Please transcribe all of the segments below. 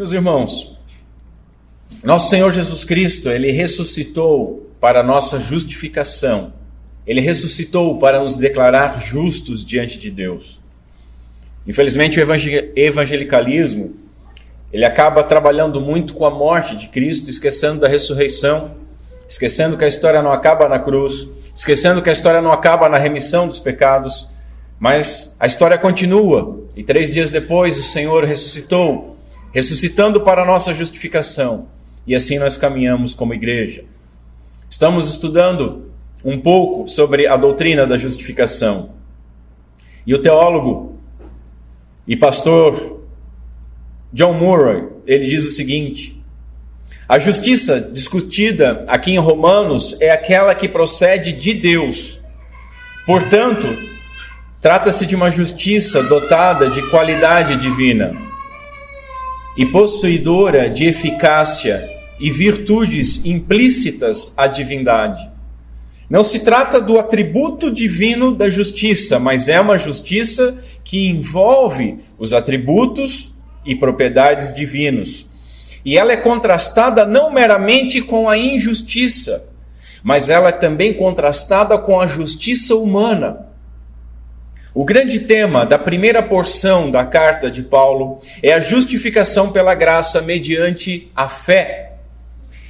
Meus irmãos, nosso Senhor Jesus Cristo, Ele ressuscitou para a nossa justificação. Ele ressuscitou para nos declarar justos diante de Deus. Infelizmente, o evangelicalismo, ele acaba trabalhando muito com a morte de Cristo, esquecendo da ressurreição, esquecendo que a história não acaba na cruz, esquecendo que a história não acaba na remissão dos pecados, mas a história continua, e 3 dias depois o Senhor ressuscitou, ressuscitando para a nossa justificação, e assim nós caminhamos como igreja. Estamos estudando um pouco sobre a doutrina da justificação, e o teólogo e pastor John Murray, ele diz o seguinte: a justiça discutida aqui em Romanos é aquela que procede de Deus. Portanto, trata-se de uma justiça dotada de qualidade divina e possuidora de eficácia e virtudes implícitas à divindade. Não se trata do atributo divino da justiça, mas é uma justiça que envolve os atributos e propriedades divinos. E ela é contrastada não meramente com a injustiça, mas ela é também contrastada com a justiça humana. O grande tema da primeira porção da carta de Paulo é a justificação pela graça mediante a fé.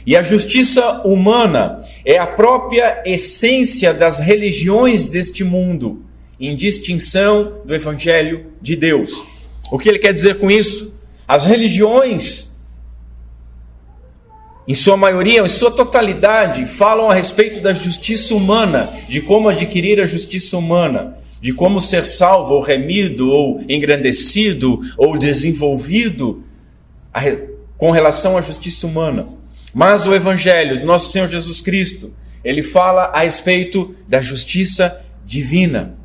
E a justiça humana é a própria essência das religiões deste mundo, em distinção do Evangelho de Deus. O que ele quer dizer com isso? As religiões, em sua maioria, em sua totalidade, falam a respeito da justiça humana, de como adquirir a justiça humana, de como ser salvo, ou remido, ou engrandecido, ou desenvolvido com relação à justiça humana. Mas o Evangelho do nosso Senhor Jesus Cristo, ele fala a respeito da justiça divina.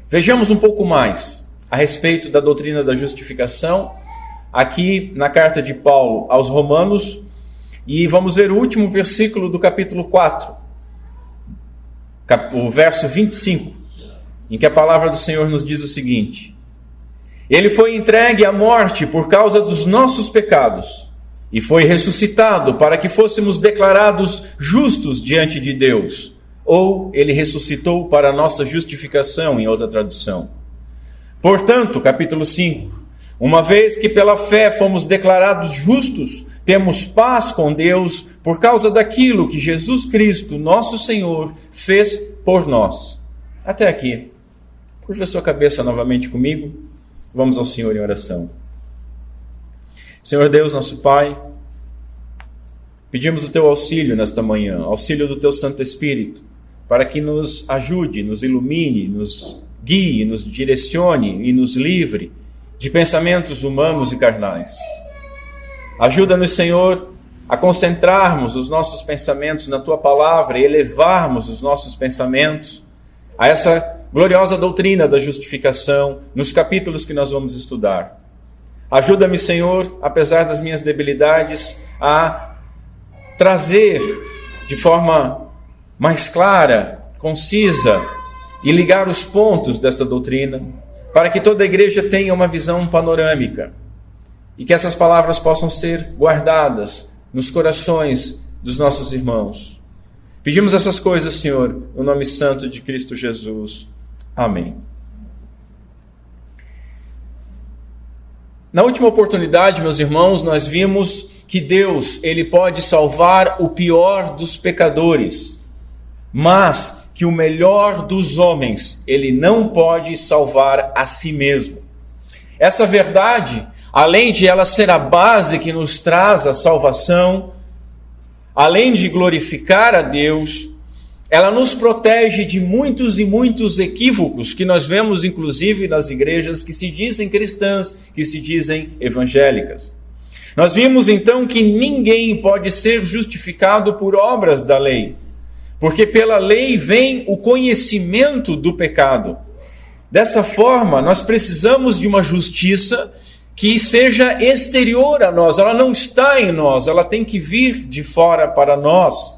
Vejamos um pouco mais a respeito da doutrina da justificação, aqui na carta de Paulo aos Romanos, e vamos ver o último versículo do capítulo 4, o verso 25, em que a palavra do Senhor nos diz o seguinte: ele foi entregue à morte por causa dos nossos pecados, e foi ressuscitado para que fôssemos declarados justos diante de Deus. Ou ele ressuscitou para a nossa justificação, em outra tradução. Portanto, capítulo 5, uma vez que pela fé fomos declarados justos, temos paz com Deus por causa daquilo que Jesus Cristo, nosso Senhor, fez por nós. Até aqui. Curva sua cabeça novamente comigo. Vamos ao Senhor em oração. Senhor Deus, nosso Pai, pedimos o Teu auxílio nesta manhã, auxílio do Teu Santo Espírito, para que nos ajude, nos ilumine, nos guie, nos direcione e nos livre de pensamentos humanos e carnais. Ajuda-nos, Senhor, a concentrarmos os nossos pensamentos na Tua palavra e elevarmos os nossos pensamentos a essa gloriosa doutrina da justificação nos capítulos que nós vamos estudar. Ajuda-me, Senhor, apesar das minhas debilidades, a trazer de forma mais clara, concisa e ligar os pontos desta doutrina, para que toda a igreja tenha uma visão panorâmica e que essas palavras possam ser guardadas nos corações dos nossos irmãos. Pedimos essas coisas, Senhor, no nome santo de Cristo Jesus. Amém. Na última oportunidade, meus irmãos, nós vimos que Deus, ele pode salvar o pior dos pecadores, mas que o melhor dos homens, ele não pode salvar a si mesmo. Essa verdade, além de ela ser a base que nos traz a salvação, além de glorificar a Deus, ela nos protege de muitos e muitos equívocos que nós vemos, inclusive, nas igrejas que se dizem cristãs, que se dizem evangélicas. Nós vimos, então, que ninguém pode ser justificado por obras da lei, porque pela lei vem o conhecimento do pecado. Dessa forma, nós precisamos de uma justiça que seja exterior a nós, ela não está em nós, ela tem que vir de fora para nós.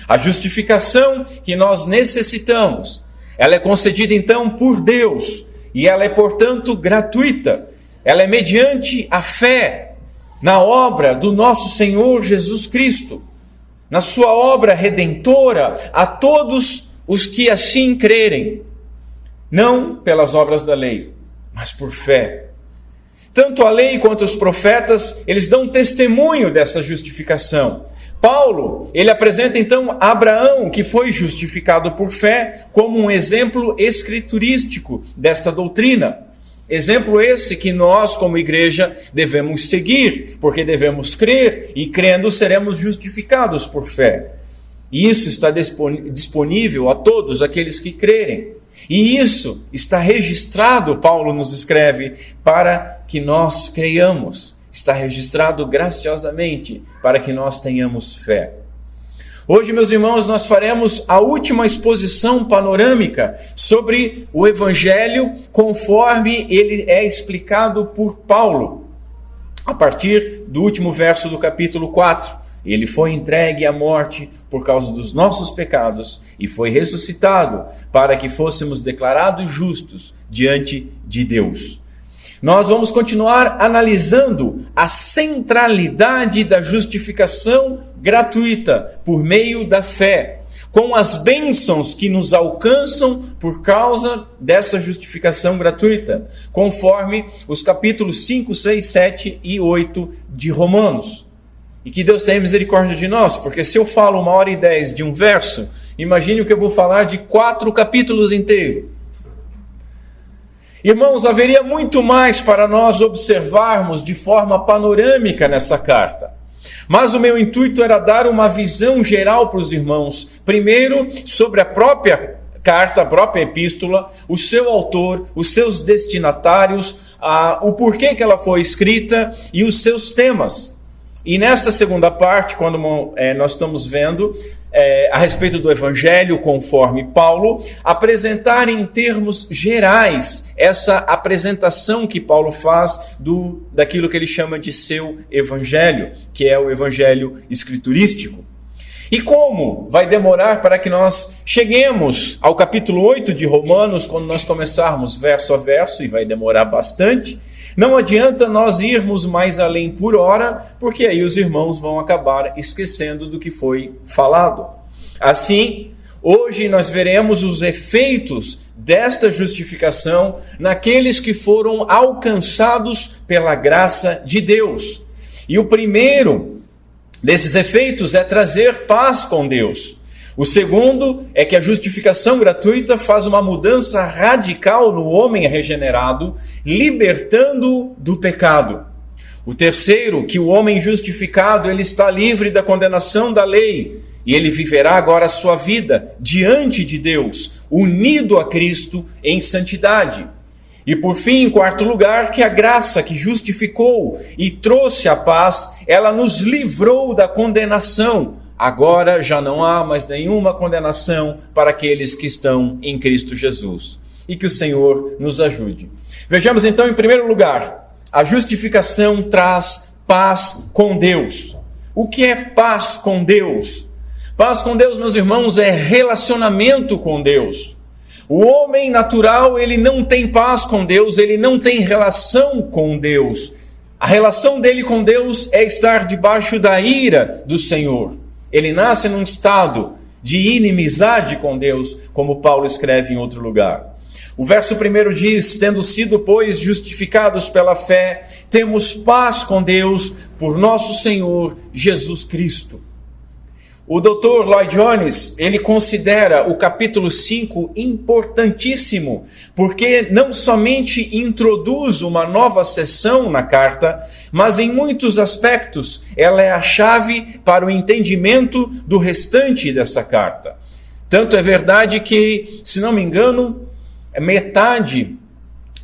A justificação que nós necessitamos, ela é concedida então por Deus, e ela é, portanto, gratuita. ela é mediante a fé na obra do nosso Senhor Jesus Cristo, na sua obra redentora a todos os que assim crerem, não pelas obras da lei, mas por fé. Tanto a lei quanto os profetas, eles dão testemunho dessa justificação. Paulo, ele apresenta então Abraão, que foi justificado por fé, como um exemplo escriturístico desta doutrina. Exemplo esse que nós, como igreja, devemos seguir, porque devemos crer, e crendo seremos justificados por fé. E isso está disponível a todos aqueles que crerem. E isso está registrado, Paulo nos escreve, para que nós creiamos. Está registrado graciosamente para que nós tenhamos fé. Hoje, meus irmãos, nós faremos a última exposição panorâmica sobre o Evangelho conforme ele é explicado por Paulo, a partir do último verso do capítulo 4. Ele foi entregue à morte por causa dos nossos pecados e foi ressuscitado para que fôssemos declarados justos diante de Deus. Nós vamos continuar analisando a centralidade da justificação gratuita por meio da fé, com as bênçãos que nos alcançam por causa dessa justificação gratuita, conforme os capítulos 5, 6, 7 e 8 de Romanos. E que Deus tenha misericórdia de nós, porque se eu falo 1h10 de um verso, imagine o que eu vou falar de 4 capítulos inteiros. Irmãos, haveria muito mais para nós observarmos de forma panorâmica nessa carta. Mas o meu intuito era dar uma visão geral para os irmãos. Primeiro, sobre a própria carta, a própria epístola, o seu autor, os seus destinatários, o porquê que ela foi escrita e os seus temas. E nesta segunda parte, quando nós estamos vendo a respeito do Evangelho, conforme Paulo, apresentar em termos gerais essa apresentação que Paulo faz daquilo que ele chama de seu Evangelho, que é o Evangelho escriturístico. E como vai demorar para que nós cheguemos ao capítulo 8 de Romanos, quando nós começarmos verso a verso, e vai demorar bastante, não adianta nós irmos mais além por hora, porque aí os irmãos vão acabar esquecendo do que foi falado. Assim, hoje nós veremos os efeitos desta justificação naqueles que foram alcançados pela graça de Deus. E o primeiro desses efeitos é trazer paz com Deus. O segundo é que a justificação gratuita faz uma mudança radical no homem regenerado, libertando-o do pecado. O terceiro, que o homem justificado ele está livre da condenação da lei, e ele viverá agora a sua vida diante de Deus, unido a Cristo em santidade. E por fim, em quarto lugar, que a graça que justificou e trouxe a paz, ela nos livrou da condenação. Agora já não há mais nenhuma condenação para aqueles que estão em Cristo Jesus. E que o Senhor nos ajude. Vejamos então, em primeiro lugar, a justificação traz paz com Deus. O que é paz com Deus? Paz com Deus, meus irmãos, é relacionamento com Deus. O homem natural, ele não tem paz com Deus, ele não tem relação com Deus. A relação dele com Deus é estar debaixo da ira do Senhor. Ele nasce num estado de inimizade com Deus, como Paulo escreve em outro lugar. O verso 1 diz: tendo sido, pois, justificados pela fé, temos paz com Deus por nosso Senhor Jesus Cristo. O Dr. Lloyd Jones, ele considera o capítulo 5 importantíssimo, porque não somente introduz uma nova seção na carta, mas em muitos aspectos ela é a chave para o entendimento do restante dessa carta. Tanto é verdade que, se não me engano, metade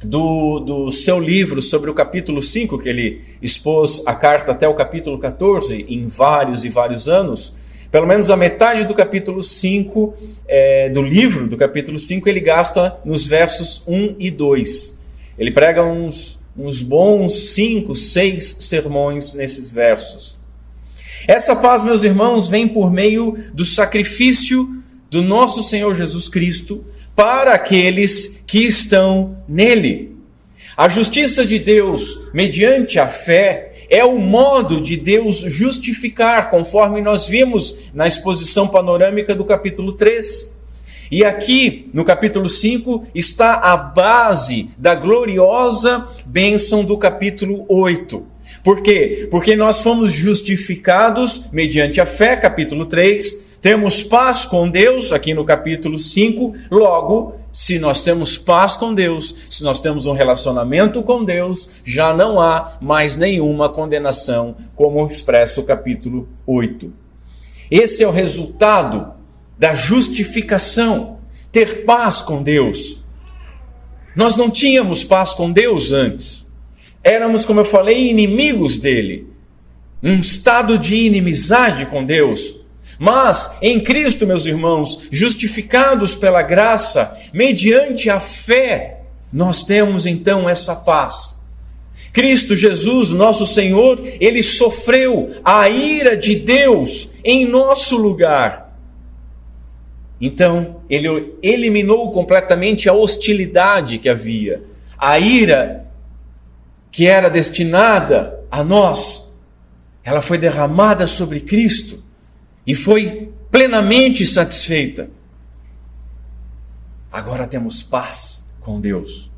do seu livro sobre o capítulo 5, que ele expôs a carta até o capítulo 14, em vários e vários anos, pelo menos a metade do capítulo 5, do livro do capítulo 5, ele gasta nos versos 1 e 2. Ele prega uns bons 5, 6 sermões nesses versos. Essa paz, meus irmãos, vem por meio do sacrifício do nosso Senhor Jesus Cristo para aqueles que estão nele. A justiça de Deus, mediante a fé, é o modo de Deus justificar, conforme nós vimos na exposição panorâmica do capítulo 3. E aqui, no capítulo 5, está a base da gloriosa bênção do capítulo 8. Por quê? Porque nós fomos justificados mediante a fé, capítulo 3, temos paz com Deus, aqui no capítulo 5, logo, se nós temos paz com Deus, se nós temos um relacionamento com Deus, já não há mais nenhuma condenação, como expressa o capítulo 8. Esse é o resultado da justificação, ter paz com Deus. Nós não tínhamos paz com Deus antes. Éramos, como eu falei, inimigos dele. Um estado de inimizade com Deus. Mas, em Cristo, meus irmãos, justificados pela graça, mediante a fé, nós temos então essa paz. Cristo Jesus, nosso Senhor, ele sofreu a ira de Deus em nosso lugar. Então, ele eliminou completamente a hostilidade que havia, a ira que era destinada a nós. Ela foi derramada sobre Cristo e foi plenamente satisfeita. Agora temos paz com Deus.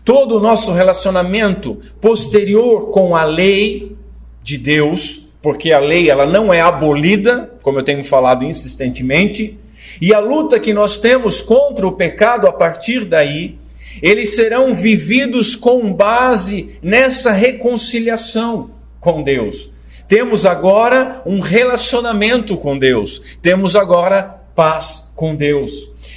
Todo o nosso relacionamento posterior com a lei de Deus, porque a lei ela não é abolida, como eu tenho falado insistentemente, e a luta que nós temos contra o pecado a partir daí, eles serão vividos com base nessa reconciliação com Deus. Temos agora um relacionamento com Deus. Temos agora paz com Deus.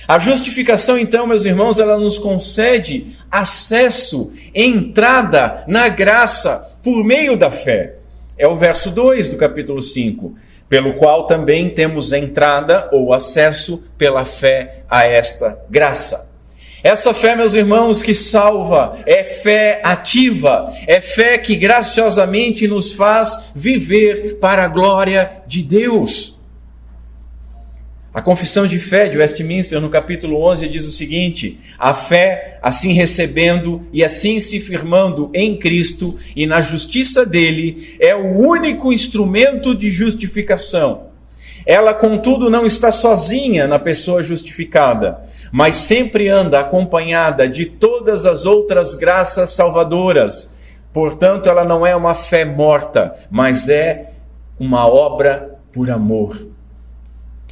A justificação, então, meus irmãos, ela nos concede acesso, entrada na graça por meio da fé. É o verso 2 do capítulo 5. Pelo qual também temos entrada ou acesso pela fé a esta graça. Essa fé, meus irmãos, que salva, é fé ativa, é fé que graciosamente nos faz viver para a glória de Deus. A confissão de fé de Westminster, no capítulo 11, diz o seguinte: a fé, assim recebendo e assim se firmando em Cristo e na justiça dele, é o único instrumento de justificação. Ela, contudo, não está sozinha na pessoa justificada, mas sempre anda acompanhada de todas as outras graças salvadoras. Portanto, ela não é uma fé morta, mas é uma obra por amor.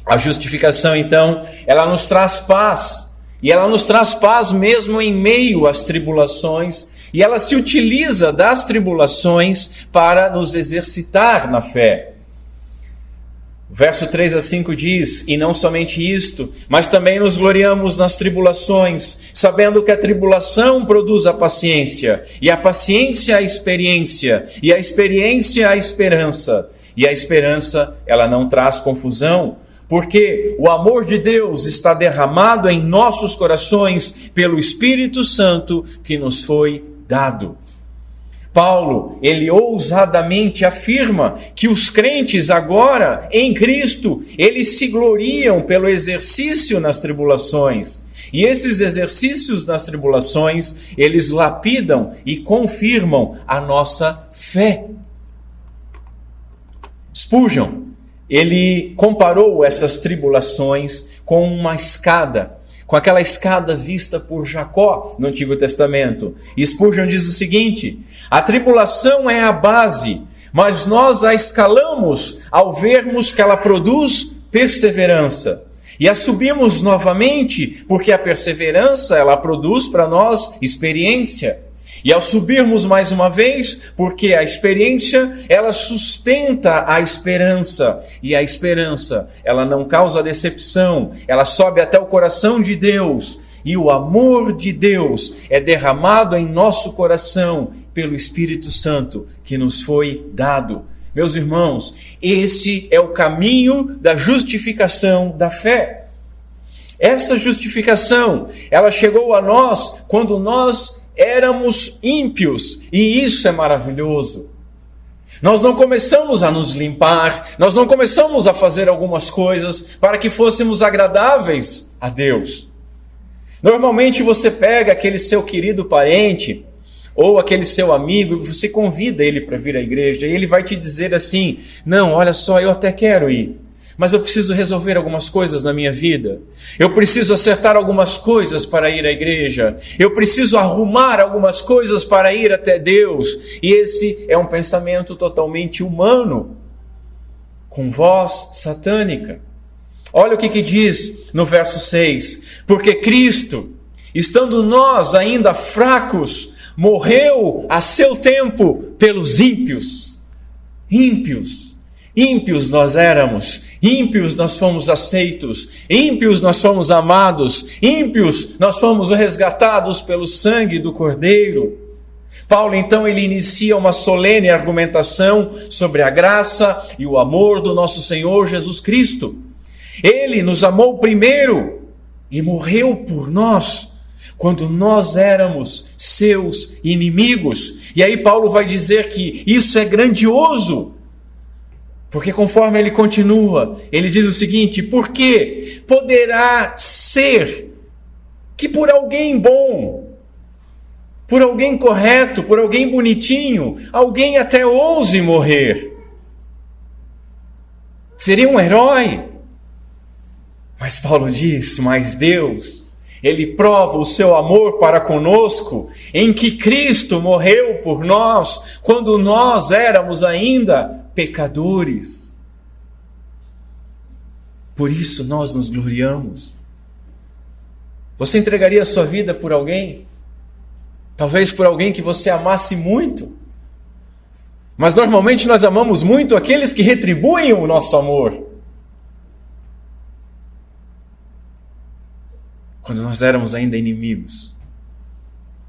A justificação, então, ela nos traz paz. E ela nos traz paz mesmo em meio às tribulações. E ela se utiliza das tribulações para nos exercitar na fé. Verso 3 a 5 diz: e não somente isto, mas também nos gloriamos nas tribulações, sabendo que a tribulação produz a paciência, e a paciência a experiência, e a experiência a esperança. E a esperança, ela não traz confusão, porque o amor de Deus está derramado em nossos corações pelo Espírito Santo que nos foi dado. Paulo, ele ousadamente afirma que os crentes agora, em Cristo, eles se gloriam pelo exercício nas tribulações. E esses exercícios nas tribulações, eles lapidam e confirmam a nossa fé. Spurgeon, ele comparou essas tribulações com uma escada, com aquela escada vista por Jacó no Antigo Testamento. E Spurgeon diz o seguinte: a tribulação é a base, mas nós a escalamos ao vermos que ela produz perseverança. E a subimos novamente, porque a perseverança ela produz para nós experiência. E ao subirmos mais uma vez, porque a experiência, ela sustenta a esperança. E a esperança, ela não causa decepção, ela sobe até o coração de Deus. E o amor de Deus é derramado em nosso coração pelo Espírito Santo que nos foi dado. Meus irmãos, esse é o caminho da justificação da fé. Essa justificação, ela chegou a nós quando nós éramos ímpios, e isso é maravilhoso. Nós não começamos a nos limpar, nós não começamos a fazer algumas coisas para que fôssemos agradáveis a Deus. Normalmente você pega aquele seu querido parente ou aquele seu amigo e você convida ele para vir à igreja e ele vai te dizer assim: não, olha só, eu até quero ir, mas eu preciso resolver algumas coisas na minha vida. Eu preciso acertar algumas coisas para ir à igreja. Eu preciso arrumar algumas coisas para ir até Deus. E esse é um pensamento totalmente humano, com voz satânica. Olha o que diz no verso 6. Porque Cristo, estando nós ainda fracos, morreu a seu tempo pelos ímpios. Ímpios nós éramos, ímpios nós fomos aceitos, ímpios nós fomos amados, ímpios nós fomos resgatados pelo sangue do Cordeiro. Paulo então ele inicia uma solene argumentação sobre a graça e o amor do nosso Senhor Jesus Cristo. Ele nos amou primeiro e morreu por nós, quando nós éramos seus inimigos. E aí Paulo vai dizer que isso é grandioso, porque conforme ele continua, ele diz o seguinte: porque poderá ser que por alguém bom, por alguém correto, por alguém bonitinho, alguém até ouse morrer. Seria um herói. Mas Paulo diz: mas Deus, Ele prova o seu amor para conosco, em que Cristo morreu por nós, quando nós éramos ainda pecadores. Por isso nós nos gloriamos. Você entregaria a sua vida por alguém? Talvez por alguém que você amasse muito. Mas normalmente nós amamos muito aqueles que retribuem o nosso amor. Quando nós éramos ainda inimigos,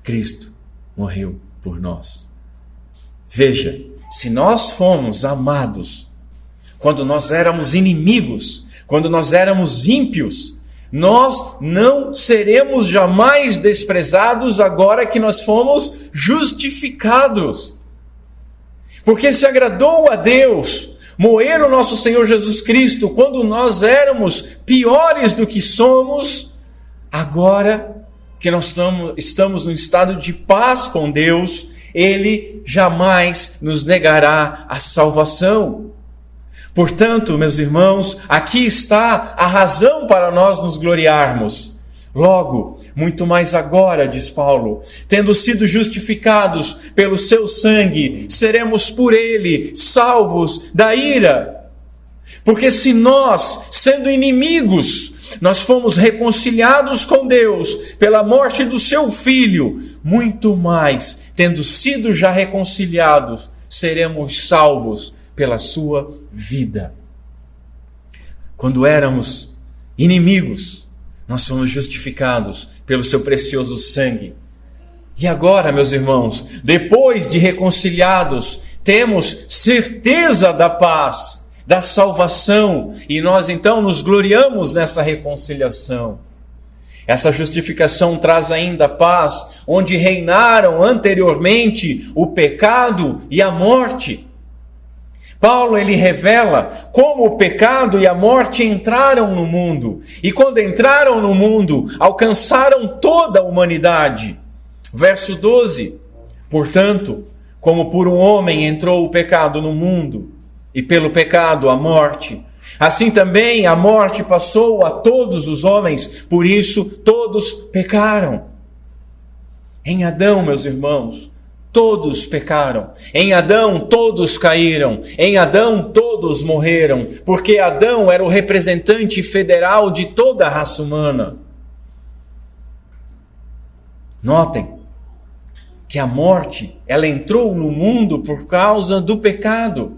Cristo morreu por nós. Veja, se nós fomos amados quando nós éramos inimigos, quando nós éramos ímpios, nós não seremos jamais desprezados agora que nós fomos justificados. Porque se agradou a Deus moer o nosso Senhor Jesus Cristo quando nós éramos piores do que somos, agora que nós estamos num estado de paz com Deus, Ele jamais nos negará a salvação. Portanto, meus irmãos, aqui está a razão para nós nos gloriarmos. Logo, muito mais agora, diz Paulo, tendo sido justificados pelo seu sangue, seremos por ele salvos da ira. Porque se nós, sendo inimigos, nós fomos reconciliados com Deus pela morte do seu Filho, muito mais, tendo sido já reconciliados, seremos salvos pela sua vida. Quando éramos inimigos, nós fomos justificados pelo seu precioso sangue. E agora, meus irmãos, depois de reconciliados, temos certeza da paz, da salvação, e nós então nos gloriamos nessa reconciliação. Essa justificação traz ainda paz, onde reinaram anteriormente o pecado e a morte. Paulo ele revela como o pecado e a morte entraram no mundo, e quando entraram no mundo, alcançaram toda a humanidade. Verso 12: portanto, como por um homem entrou o pecado no mundo, e pelo pecado a morte, assim também a morte passou a todos os homens, por isso todos pecaram. Em Adão, meus irmãos, todos pecaram. Em Adão todos caíram. Em Adão todos morreram, porque Adão era o representante federal de toda a raça humana. Notem que a morte, ela entrou no mundo por causa do pecado.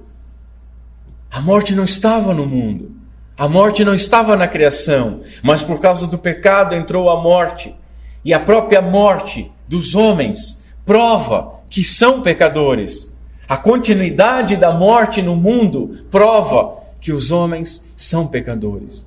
A morte não estava no mundo. A morte não estava na criação, mas por causa do pecado entrou a morte. E a própria morte dos homens prova que são pecadores. A continuidade da morte no mundo prova que os homens são pecadores.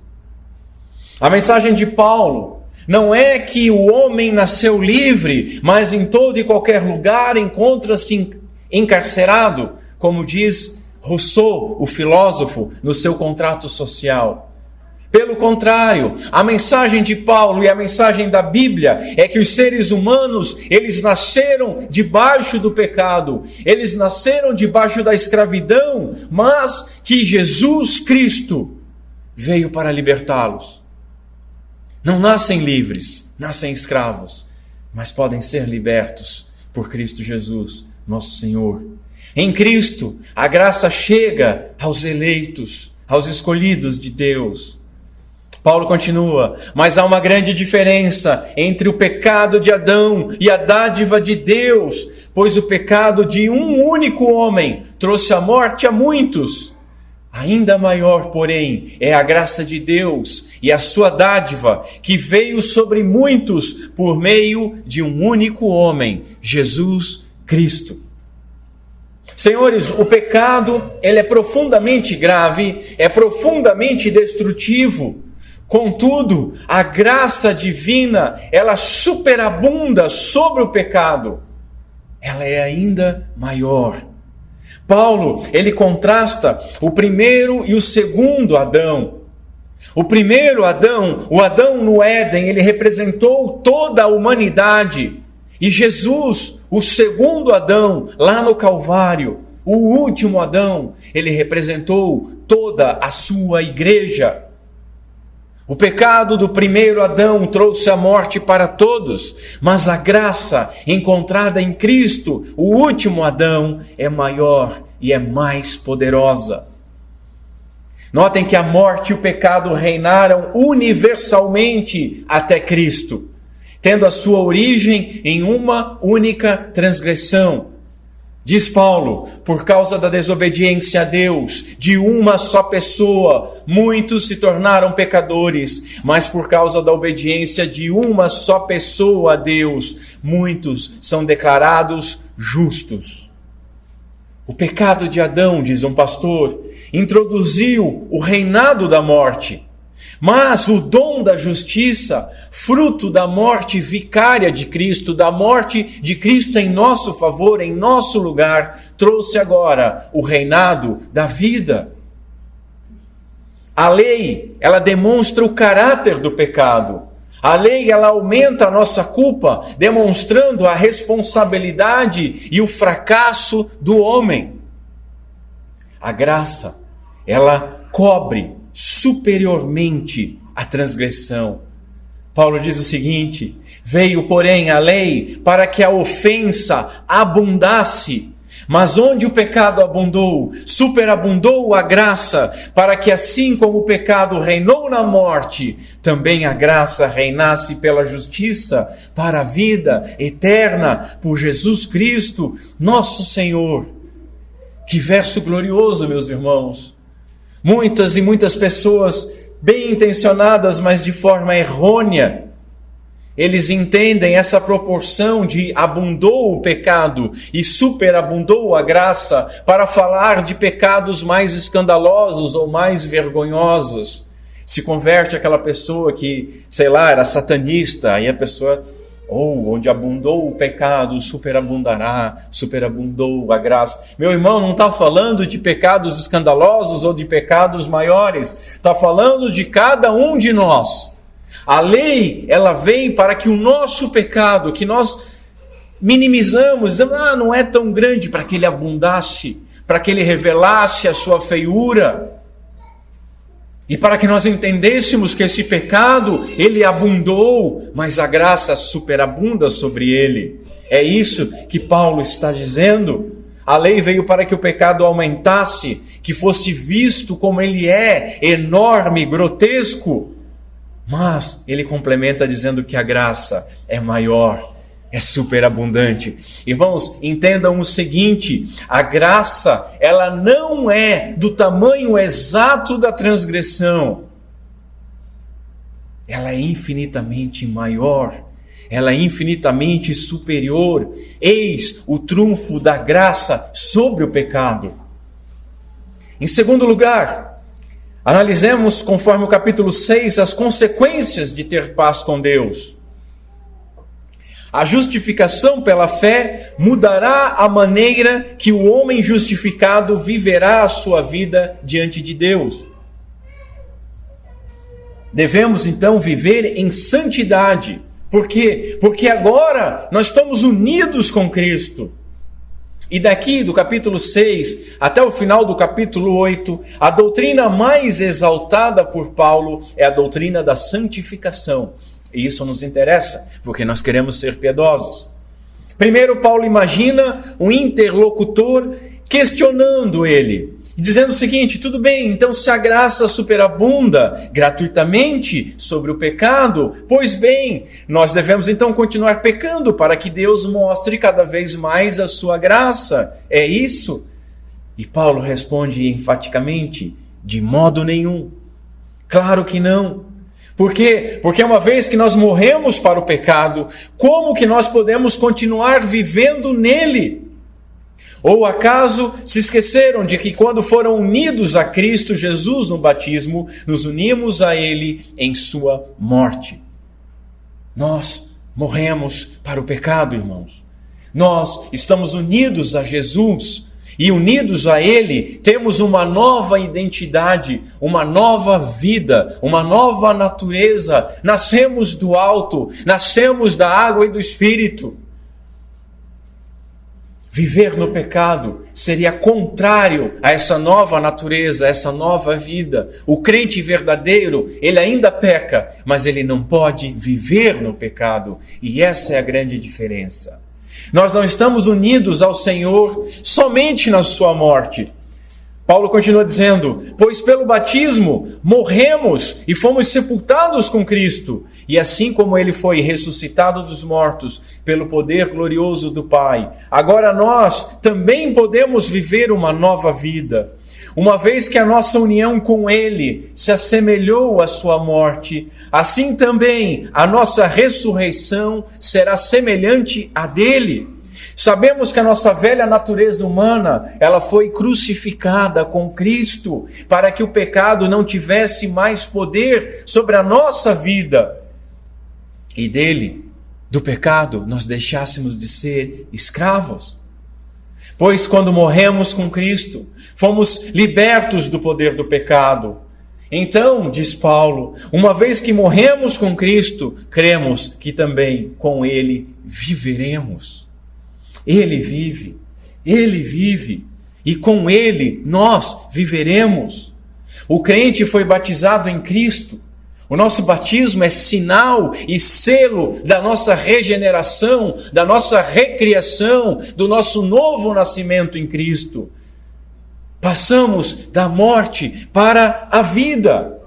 A mensagem de Paulo não é que o homem nasceu livre, mas em todo e qualquer lugar encontra-se encarcerado, como diz Rousseau, o filósofo, no seu Contrato Social. Pelo contrário, a mensagem de Paulo e a mensagem da Bíblia é que os seres humanos, eles nasceram debaixo do pecado, eles nasceram debaixo da escravidão, mas que Jesus Cristo veio para libertá-los. Não nascem livres, nascem escravos, mas podem ser libertos por Cristo Jesus, nosso Senhor. Em Cristo, a graça chega aos eleitos, aos escolhidos de Deus. Paulo continua: mas há uma grande diferença entre o pecado de Adão e a dádiva de Deus, pois o pecado de um único homem trouxe a morte a muitos. Ainda maior, porém, é a graça de Deus e a sua dádiva, que veio sobre muitos por meio de um único homem, Jesus Cristo. Senhores, o pecado, ele é profundamente grave, é profundamente destrutivo. Contudo, a graça divina, ela superabunda sobre o pecado. Ela é ainda maior. Paulo, ele contrasta o primeiro e o segundo Adão. O primeiro Adão, o Adão no Éden, ele representou toda a humanidade. E Jesus, o segundo Adão, lá no Calvário, o último Adão, ele representou toda a sua igreja. O pecado do primeiro Adão trouxe a morte para todos, mas a graça encontrada em Cristo, o último Adão, é maior e é mais poderosa. Notem que a morte e o pecado reinaram universalmente até Cristo, tendo a sua origem em uma única transgressão. Diz Paulo: por causa da desobediência a Deus, de uma só pessoa, muitos se tornaram pecadores, mas por causa da obediência de uma só pessoa a Deus, muitos são declarados justos. O pecado de Adão, diz um pastor, introduziu o reinado da morte. Mas o dom da justiça, fruto da morte vicária de Cristo, da morte de Cristo em nosso favor, em nosso lugar, trouxe agora o reinado da vida. A lei, ela demonstra o caráter do pecado. A lei, ela aumenta a nossa culpa, demonstrando a responsabilidade e o fracasso do homem. A graça, ela cobre superiormente a transgressão. Paulo diz o seguinte: veio, porém, a lei para que a ofensa abundasse, mas onde o pecado abundou, superabundou a graça, para que assim como o pecado reinou na morte, também a graça reinasse pela justiça para a vida eterna por Jesus Cristo, nosso Senhor. Que verso glorioso, meus irmãos! Muitas e muitas pessoas bem intencionadas, mas de forma errônea, eles entendem essa proporção de abundou o pecado e superabundou a graça para falar de pecados mais escandalosos ou mais vergonhosos. Se converte aquela pessoa que, sei lá, era satanista, aí a pessoa... onde abundou o pecado, superabundará, superabundou a graça. Meu irmão, não está falando de pecados escandalosos ou de pecados maiores. Está falando de cada um de nós. A lei, ela vem para que o nosso pecado, que nós minimizamos, dizendo, não é tão grande, para que ele abundasse, para que ele revelasse a sua feiura. E para que nós entendêssemos que esse pecado, ele abundou, mas a graça superabunda sobre ele. É isso que Paulo está dizendo. A lei veio para que o pecado aumentasse, que fosse visto como ele é, enorme, grotesco. Mas ele complementa dizendo que a graça é maior, é superabundante. Irmãos, entendam o seguinte: a graça, ela não é do tamanho exato da transgressão. Ela é infinitamente maior, ela é infinitamente superior. Eis o trunfo da graça sobre o pecado. Em segundo lugar, analisemos, conforme o capítulo 6, as consequências de ter paz com Deus. A justificação pela fé mudará a maneira que o homem justificado viverá a sua vida diante de Deus. Devemos então viver em santidade. Por quê? Porque agora nós estamos unidos com Cristo. E daqui do capítulo 6 até o final do capítulo 8, a doutrina mais exaltada por Paulo é a doutrina da santificação. E isso nos interessa, porque nós queremos ser piedosos. Primeiro, Paulo imagina um interlocutor questionando ele, dizendo o seguinte: tudo bem, então se a graça superabunda gratuitamente sobre o pecado, pois bem, nós devemos então continuar pecando para que Deus mostre cada vez mais a sua graça. É isso? E Paulo responde enfaticamente: de modo nenhum. Claro que não. Por quê? Porque uma vez que nós morremos para o pecado, como que nós podemos continuar vivendo nele? Ou acaso se esqueceram de que quando foram unidos a Cristo Jesus no batismo, nos unimos a Ele em sua morte? Nós morremos para o pecado, irmãos. Nós estamos unidos a Jesus e unidos a Ele temos uma nova identidade, uma nova vida, uma nova natureza. Nascemos do alto, nascemos da água e do Espírito. Viver no pecado seria contrário a essa nova natureza, a essa nova vida. O crente verdadeiro, ele ainda peca, mas ele não pode viver no pecado. E essa é a grande diferença. Nós não estamos unidos ao Senhor somente na sua morte. Paulo continua dizendo: pois pelo batismo morremos e fomos sepultados com Cristo. E assim como ele foi ressuscitado dos mortos pelo poder glorioso do Pai, agora nós também podemos viver uma nova vida. Uma vez que a nossa união com Ele se assemelhou à sua morte, assim também a nossa ressurreição será semelhante à dele. Sabemos que a nossa velha natureza humana, ela foi crucificada com Cristo, para que o pecado não tivesse mais poder sobre a nossa vida. E dele, do pecado, nós deixássemos de ser escravos. Pois quando morremos com Cristo, fomos libertos do poder do pecado. Então, diz Paulo, uma vez que morremos com Cristo, cremos que também com Ele viveremos. Ele vive, e com Ele nós viveremos. O crente foi batizado em Cristo. O nosso batismo é sinal e selo da nossa regeneração, da nossa recriação, do nosso novo nascimento em Cristo. Passamos da morte para a vida,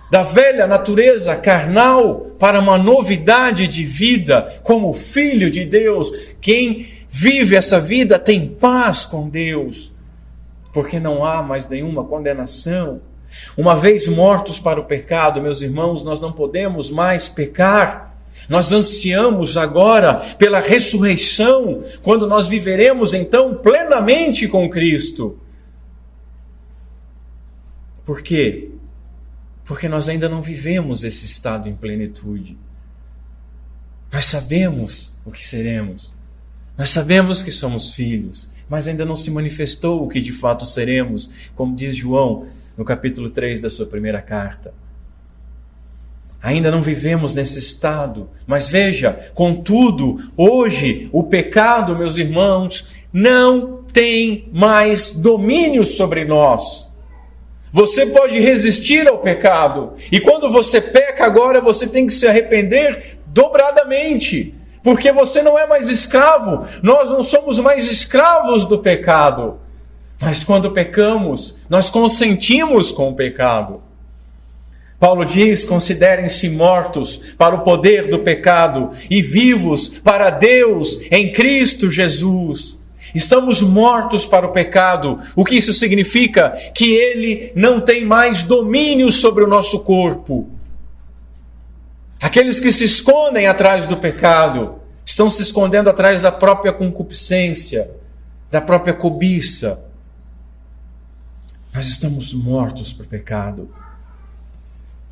da velha natureza carnal para uma novidade de vida como filho de Deus. Quem vive essa vida tem paz com Deus, porque não há mais nenhuma condenação. Uma vez mortos para o pecado, meus irmãos, nós não podemos mais pecar. Nós ansiamos agora pela ressurreição, quando nós viveremos então plenamente com Cristo. Por quê? Porque nós ainda não vivemos esse estado em plenitude. Nós sabemos o que seremos. Nós sabemos que somos filhos, mas ainda não se manifestou o que de fato seremos, como diz João no capítulo 3 da sua primeira carta. Ainda não vivemos nesse estado, mas veja, contudo, hoje o pecado, meus irmãos, não tem mais domínio sobre nós. Você pode resistir ao pecado, e quando você peca agora, você tem que se arrepender dobradamente, porque você não é mais escravo, nós não somos mais escravos do pecado. Mas quando pecamos, nós consentimos com o pecado. Paulo diz: considerem-se mortos para o poder do pecado e vivos para Deus em Cristo Jesus. Estamos mortos para o pecado. O que isso significa? Que ele não tem mais domínio sobre o nosso corpo. Aqueles que se escondem atrás do pecado estão se escondendo atrás da própria concupiscência, da própria cobiça. Nós estamos mortos para o pecado.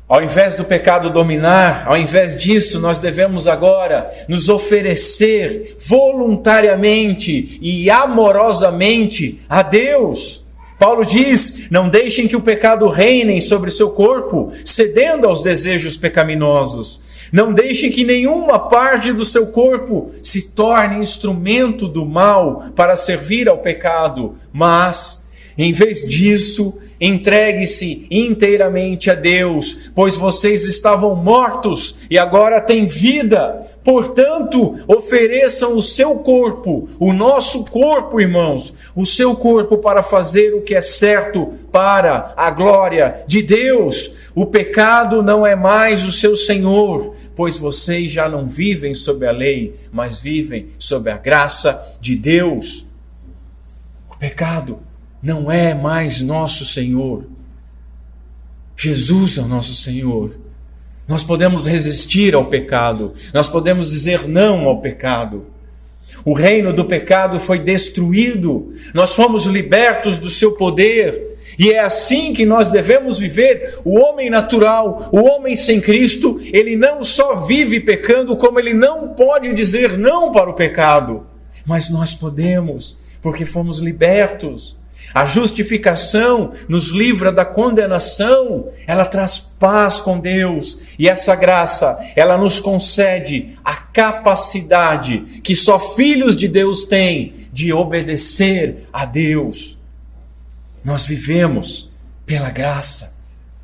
Ao invés do pecado dominar, ao invés disso, nós devemos agora nos oferecer voluntariamente e amorosamente a Deus. Paulo diz: não deixem que o pecado reine sobre seu corpo, cedendo aos desejos pecaminosos. Não deixem que nenhuma parte do seu corpo se torne instrumento do mal para servir ao pecado, mas, em vez disso, entregue-se inteiramente a Deus, pois vocês estavam mortos e agora têm vida. Portanto, ofereçam o seu corpo, o nosso corpo, irmãos, o seu corpo para fazer o que é certo para a glória de Deus. O pecado não é mais o seu senhor, pois vocês já não vivem sob a lei, mas vivem sob a graça de Deus. O pecado não é mais nosso Senhor. Jesus é o nosso Senhor. Nós podemos resistir ao pecado. Nós podemos dizer não ao pecado. O reino do pecado foi destruído. Nós fomos libertos do seu poder. E é assim que nós devemos viver. O homem natural, o homem sem Cristo, ele não só vive pecando, como ele não pode dizer não para o pecado. Mas nós podemos, porque fomos libertos. A justificação nos livra da condenação, ela traz paz com Deus, e essa graça, ela nos concede a capacidade que só filhos de Deus têm de obedecer a Deus. Nós vivemos pela graça,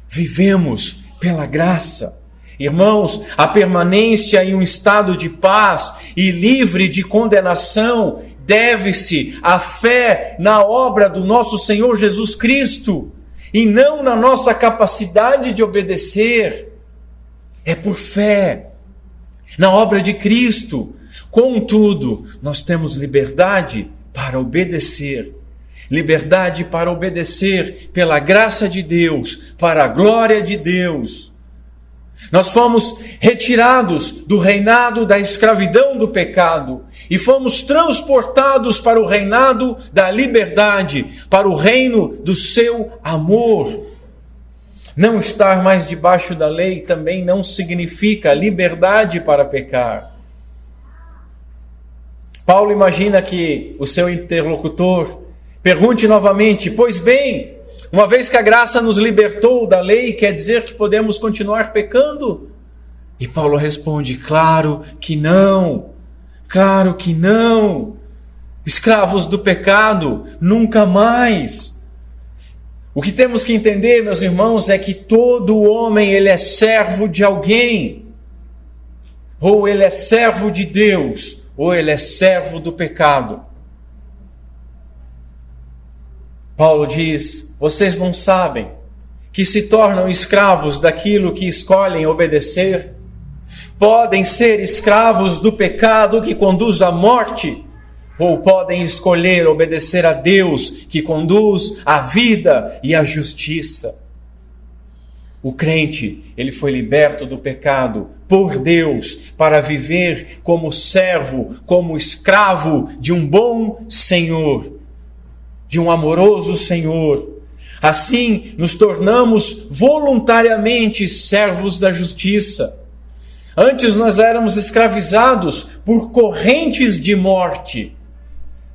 vivemos pela graça. Irmãos, a permanência em um estado de paz e livre de condenação deve-se à fé na obra do nosso Senhor Jesus Cristo e não na nossa capacidade de obedecer. É por fé na obra de Cristo. Contudo, nós temos liberdade para obedecer. Liberdade para obedecer pela graça de Deus, para a glória de Deus. Nós fomos retirados do reinado da escravidão do pecado e fomos transportados para o reinado da liberdade, para o reino do seu amor. Não estar mais debaixo da lei também não significa liberdade para pecar. Paulo imagina que o seu interlocutor pergunte novamente: pois bem, uma vez que a graça nos libertou da lei, quer dizer que podemos continuar pecando? E Paulo responde: claro que não, claro que não. Escravos do pecado, nunca mais. O que temos que entender, meus irmãos, é que todo homem ele é servo de alguém. Ou ele é servo de Deus, ou ele é servo do pecado. Paulo diz: vocês não sabem que se tornam escravos daquilo que escolhem obedecer? Podem ser escravos do pecado que conduz à morte, ou podem escolher obedecer a Deus que conduz à vida e à justiça. O crente, ele foi liberto do pecado por Deus para viver como servo, como escravo de um bom Senhor, de um amoroso Senhor. Assim, nos tornamos voluntariamente servos da justiça. Antes nós éramos escravizados por correntes de morte.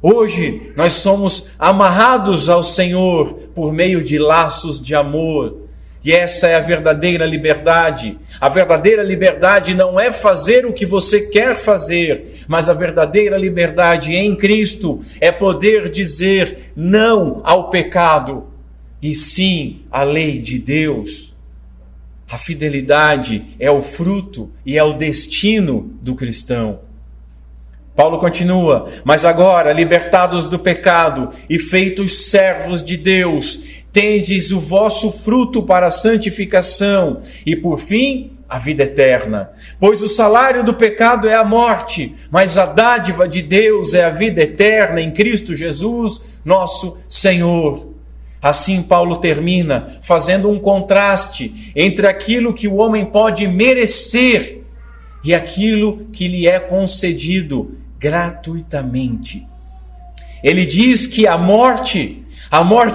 Hoje nós somos amarrados ao Senhor por meio de laços de amor. E essa é a verdadeira liberdade. A verdadeira liberdade não é fazer o que você quer fazer, mas a verdadeira liberdade em Cristo é poder dizer não ao pecado e sim à lei de Deus. A fidelidade é o fruto e é o destino do cristão. Paulo continua: mas agora, libertados do pecado e feitos servos de Deus, tendes o vosso fruto para a santificação e, por fim, a vida eterna. Pois o salário do pecado é a morte, mas a dádiva de Deus é a vida eterna em Cristo Jesus, nosso Senhor. Assim Paulo termina fazendo um contraste entre aquilo que o homem pode merecer e aquilo que lhe é concedido gratuitamente. Ele diz que a morte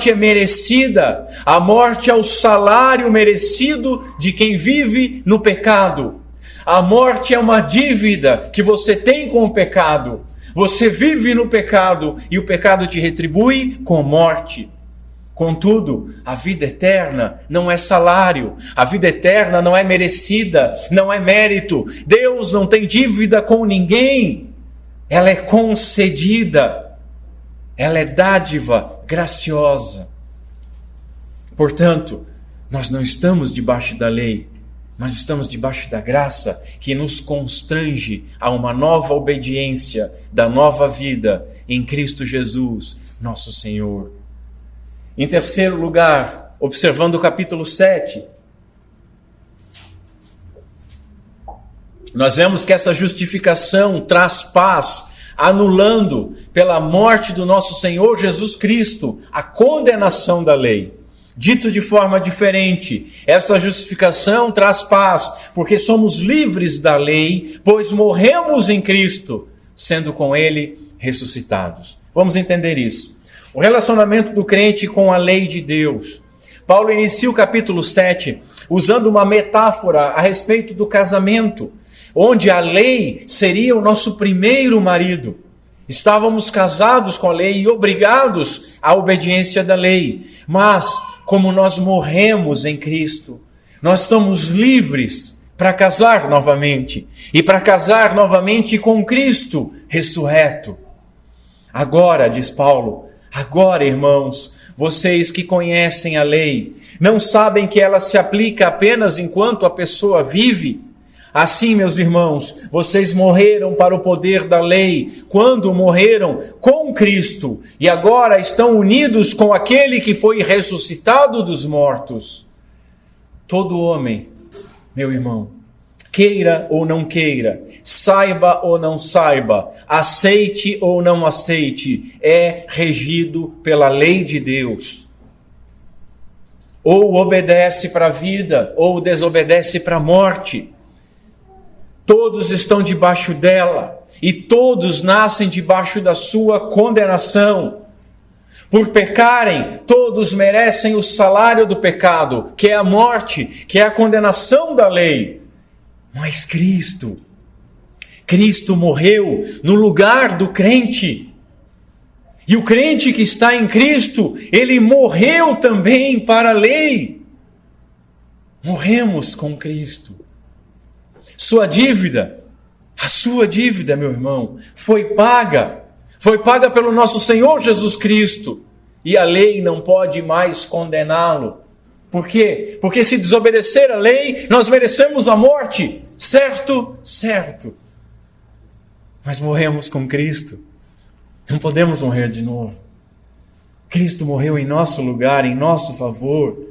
é merecida, a morte é o salário merecido de quem vive no pecado. A morte é uma dívida que você tem com o pecado. Você vive no pecado e o pecado te retribui com morte. Contudo, a vida eterna não é salário, a vida eterna não é merecida, não é mérito. Deus não tem dívida com ninguém, ela é concedida, ela é dádiva graciosa. Portanto, nós não estamos debaixo da lei, mas estamos debaixo da graça que nos constrange a uma nova obediência da nova vida em Cristo Jesus, nosso Senhor. Em terceiro lugar, observando o capítulo 7, nós vemos que essa justificação traz paz, anulando pela morte do nosso Senhor Jesus Cristo a condenação da lei. Dito de forma diferente, essa justificação traz paz, porque somos livres da lei, pois morremos em Cristo, sendo com Ele ressuscitados. Vamos entender isso. O relacionamento do crente com a lei de Deus. Paulo inicia o capítulo 7 usando uma metáfora a respeito do casamento, onde a lei seria o nosso primeiro marido. Estávamos casados com a lei e obrigados à obediência da lei. Mas, como nós morremos em Cristo, nós estamos livres para casar novamente. E para casar novamente com Cristo ressurreto. Agora, diz Paulo, agora, irmãos, vocês que conhecem a lei, não sabem que ela se aplica apenas enquanto a pessoa vive? Assim, meus irmãos, vocês morreram para o poder da lei, quando morreram com Cristo, e agora estão unidos com aquele que foi ressuscitado dos mortos. Todo homem, meu irmão, queira ou não queira, saiba ou não saiba, aceite ou não aceite, é regido pela lei de Deus. Ou obedece para a vida, ou desobedece para a morte. Todos estão debaixo dela, e todos nascem debaixo da sua condenação. Por pecarem, todos merecem o salário do pecado, que é a morte, que é a condenação da lei. Mas Cristo morreu no lugar do crente. E o crente que está em Cristo, ele morreu também para a lei. Morremos com Cristo. Sua dívida, a sua dívida, meu irmão, foi paga pelo nosso Senhor Jesus Cristo, e a lei não pode mais condená-lo. Por quê? Porque se desobedecer a lei, nós merecemos a morte, certo? Certo. Mas morremos com Cristo, não podemos morrer de novo. Cristo morreu em nosso lugar, em nosso favor.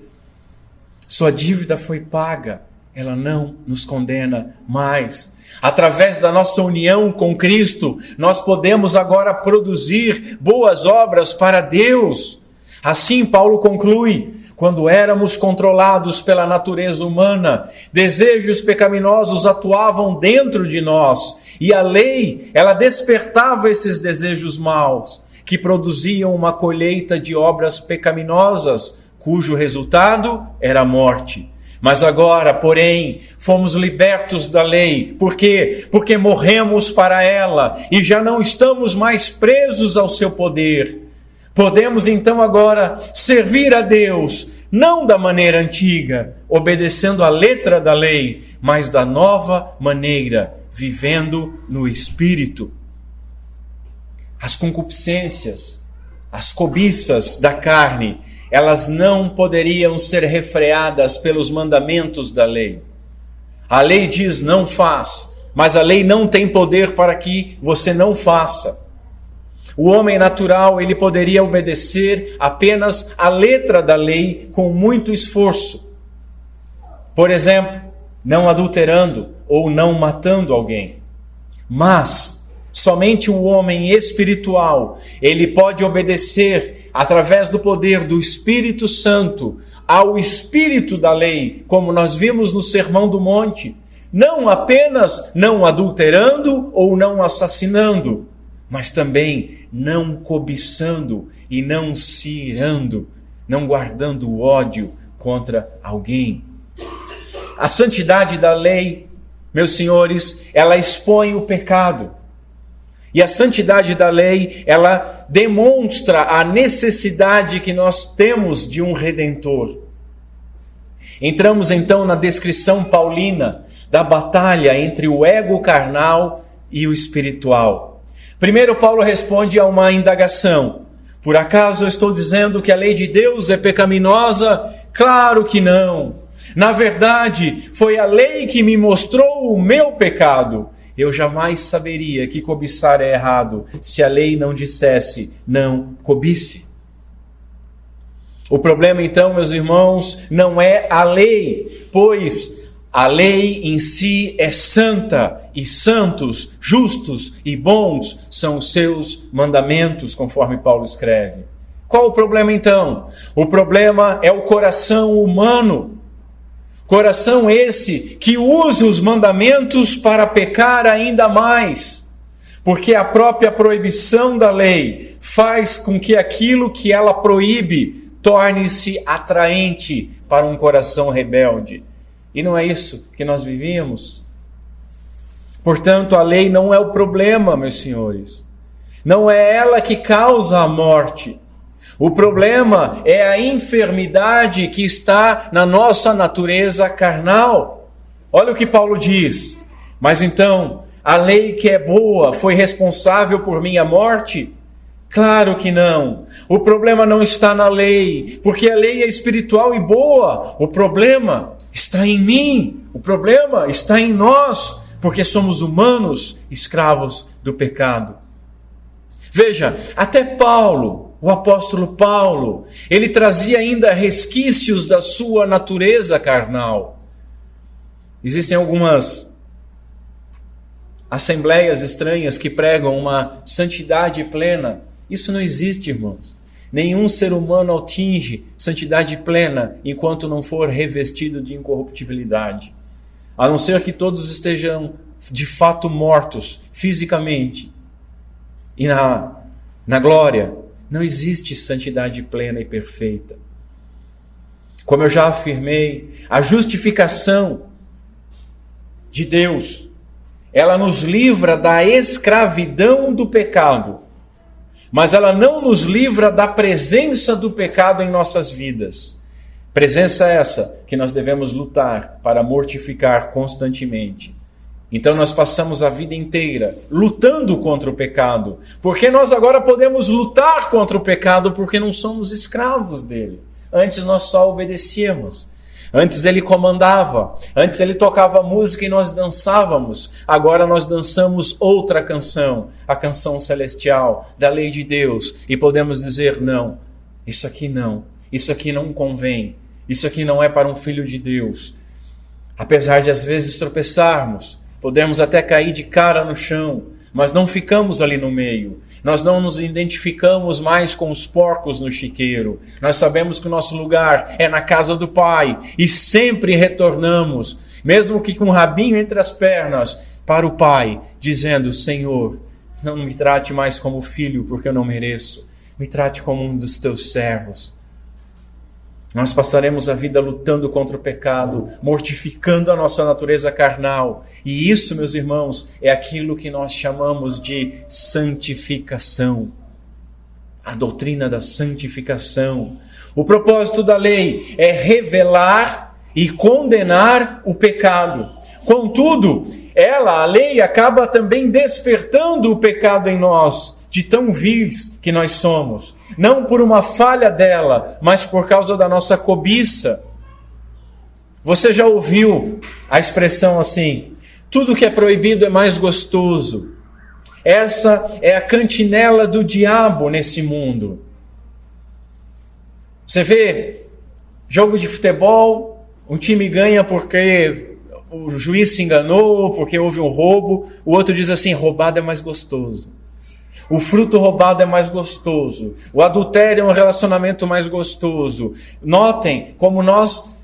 Sua dívida foi paga. Ela não nos condena mais. Através da nossa união com Cristo, nós podemos agora produzir boas obras para Deus. Assim, Paulo conclui: quando éramos controlados pela natureza humana, desejos pecaminosos atuavam dentro de nós, e a lei, ela despertava esses desejos maus, que produziam uma colheita de obras pecaminosas, cujo resultado era a morte. Mas agora, porém, fomos libertos da lei. Por quê? Porque morremos para ela e já não estamos mais presos ao seu poder. Podemos então agora servir a Deus, não da maneira antiga, obedecendo a letra da lei, mas da nova maneira, vivendo no Espírito. As concupiscências, as cobiças da carne, elas não poderiam ser refreadas pelos mandamentos da lei. A lei diz não faz, mas a lei não tem poder para que você não faça. O homem natural, ele poderia obedecer apenas a letra da lei com muito esforço. Por exemplo, não adulterando ou não matando alguém. Mas somente um homem espiritual, ele pode obedecer através do poder do Espírito Santo ao espírito da lei, como nós vimos no Sermão do Monte, não apenas não adulterando ou não assassinando, mas também não cobiçando e não se irando, não guardando ódio contra alguém. A santidade da lei, meus senhores, ela expõe o pecado. E a santidade da lei, ela demonstra a necessidade que nós temos de um Redentor. Entramos então na descrição paulina da batalha entre o ego carnal e o espiritual. Primeiro, Paulo responde a uma indagação. Por acaso eu estou dizendo que a lei de Deus é pecaminosa? Claro que não. Na verdade, foi a lei que me mostrou o meu pecado. Eu jamais saberia que cobiçar é errado se a lei não dissesse, não cobice. O problema então, meus irmãos, não é a lei, pois a lei em si é santa, e santos, justos e bons são os seus mandamentos, conforme Paulo escreve. Qual o problema então? O problema é o coração humano. Coração esse que usa os mandamentos para pecar ainda mais, porque a própria proibição da lei faz com que aquilo que ela proíbe torne-se atraente para um coração rebelde. E não é isso que nós vivíamos? Portanto, a lei não é o problema, meus senhores. Não é ela que causa a morte. O problema é a enfermidade que está na nossa natureza carnal. Olha o que Paulo diz. Mas então, a lei que é boa foi responsável por minha morte? Claro que não. O problema não está na lei, porque a lei é espiritual e boa. O problema está em mim. O problema está em nós, porque somos humanos, escravos do pecado. Veja, até Paulo, o apóstolo Paulo, ele trazia ainda resquícios da sua natureza carnal. Existem algumas assembleias estranhas que pregam uma santidade plena. Isso não existe, irmãos. Nenhum ser humano atinge santidade plena enquanto não for revestido de incorruptibilidade. A não ser que todos estejam de fato mortos fisicamente. E na glória não existe santidade plena e perfeita. Como eu já afirmei, a justificação de Deus, ela nos livra da escravidão do pecado, mas ela não nos livra da presença do pecado em nossas vidas. Presença essa que nós devemos lutar para mortificar constantemente. Então nós passamos a vida inteira lutando contra o pecado, porque nós agora podemos lutar contra o pecado porque não somos escravos dele. Antes nós só obedecíamos. Antes ele comandava, antes ele tocava música e nós dançávamos. Agora nós dançamos outra canção, a canção celestial da lei de Deus, e podemos dizer não, isso aqui não convém, isso aqui não é para um filho de Deus. Apesar de às vezes tropeçarmos, podemos até cair de cara no chão, mas não ficamos ali no meio. Nós não nos identificamos mais com os porcos no chiqueiro. Nós sabemos que o nosso lugar é na casa do Pai e sempre retornamos, mesmo que com o rabinho entre as pernas, para o Pai, dizendo: Senhor, não me trate mais como filho, porque eu não mereço. Me trate como um dos teus servos. Nós passaremos a vida lutando contra o pecado, mortificando a nossa natureza carnal. E isso, meus irmãos, é aquilo que nós chamamos de santificação. A doutrina da santificação. O propósito da lei é revelar e condenar o pecado. Contudo, a lei, acaba também despertando o pecado em nós, de tão vis que nós somos. Não por uma falha dela, mas por causa da nossa cobiça. Você já ouviu a expressão assim: tudo que é proibido é mais gostoso. Essa é a cantinela do diabo nesse mundo. Você vê jogo de futebol, um time ganha porque o juiz se enganou, porque houve um roubo, o outro diz assim: roubado é mais gostoso. O fruto roubado é mais gostoso. O adultério é um relacionamento mais gostoso. Notem como nós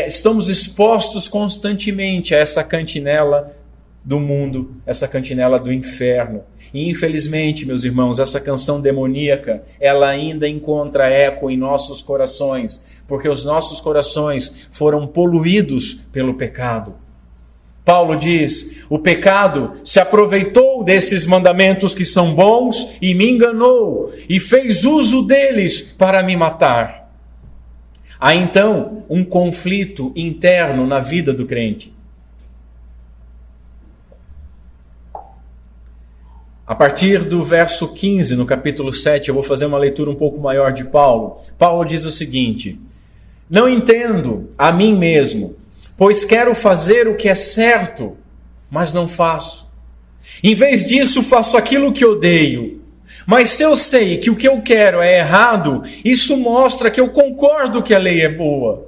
estamos expostos constantemente a essa cantinela do mundo, essa cantinela do inferno. E infelizmente, meus irmãos, essa canção demoníaca, ela ainda encontra eco em nossos corações, porque os nossos corações foram poluídos pelo pecado. Paulo diz: o pecado se aproveitou desses mandamentos que são bons e me enganou e fez uso deles para me matar. Há então um conflito interno na vida do crente. A partir do verso 15, no capítulo 7, eu vou fazer uma leitura um pouco maior de Paulo. Paulo diz o seguinte: não entendo a mim mesmo, pois quero fazer o que é certo, mas não faço. Em vez disso, faço aquilo que odeio. Mas se eu sei que o que eu quero é errado, isso mostra que eu concordo que a lei é boa.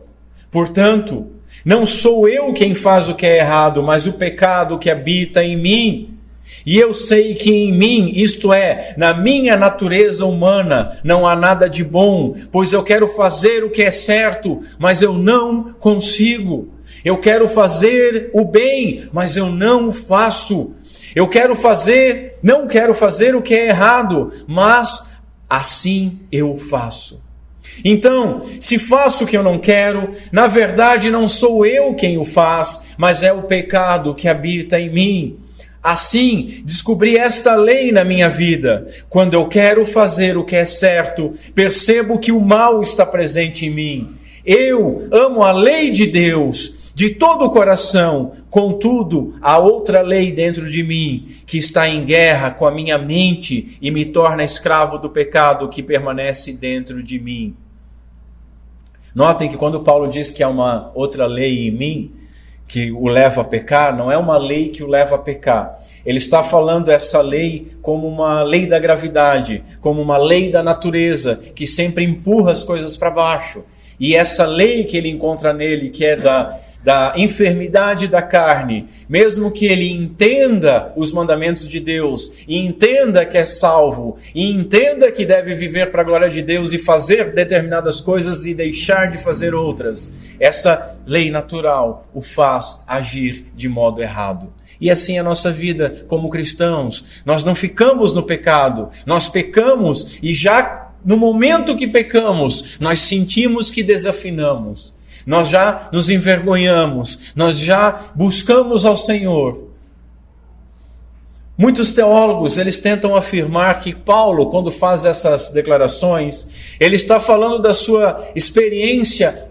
Portanto, não sou eu quem faz o que é errado, mas o pecado que habita em mim. E eu sei que em mim, isto é, na minha natureza humana, não há nada de bom, pois eu quero fazer o que é certo, mas eu não consigo. Eu quero fazer o bem, mas eu não o faço. Não quero fazer o que é errado, mas assim eu faço. Então, se faço o que eu não quero, na verdade não sou eu quem o faz, mas é o pecado que habita em mim. Assim, descobri esta lei na minha vida. Quando eu quero fazer o que é certo, percebo que o mal está presente em mim. Eu amo a lei de Deus de todo o coração. Contudo, há outra lei dentro de mim que está em guerra com a minha mente e me torna escravo do pecado que permanece dentro de mim. Notem que quando Paulo diz que há uma outra lei em mim, que o leva a pecar, não é uma lei que o leva a pecar. Ele está falando essa lei como uma lei da gravidade, como uma lei da natureza, que sempre empurra as coisas para baixo. E essa lei que ele encontra nele, que é da enfermidade da carne, mesmo que ele entenda os mandamentos de Deus, e entenda que é salvo, e entenda que deve viver para a glória de Deus e fazer determinadas coisas e deixar de fazer outras, essa lei natural o faz agir de modo errado. E assim é a nossa vida como cristãos. Nós não ficamos no pecado, nós pecamos e já no momento que pecamos, nós sentimos que desafinamos. Nós já nos envergonhamos, nós já buscamos ao Senhor. Muitos teólogos, eles tentam afirmar que Paulo, quando faz essas declarações, ele está falando da sua experiência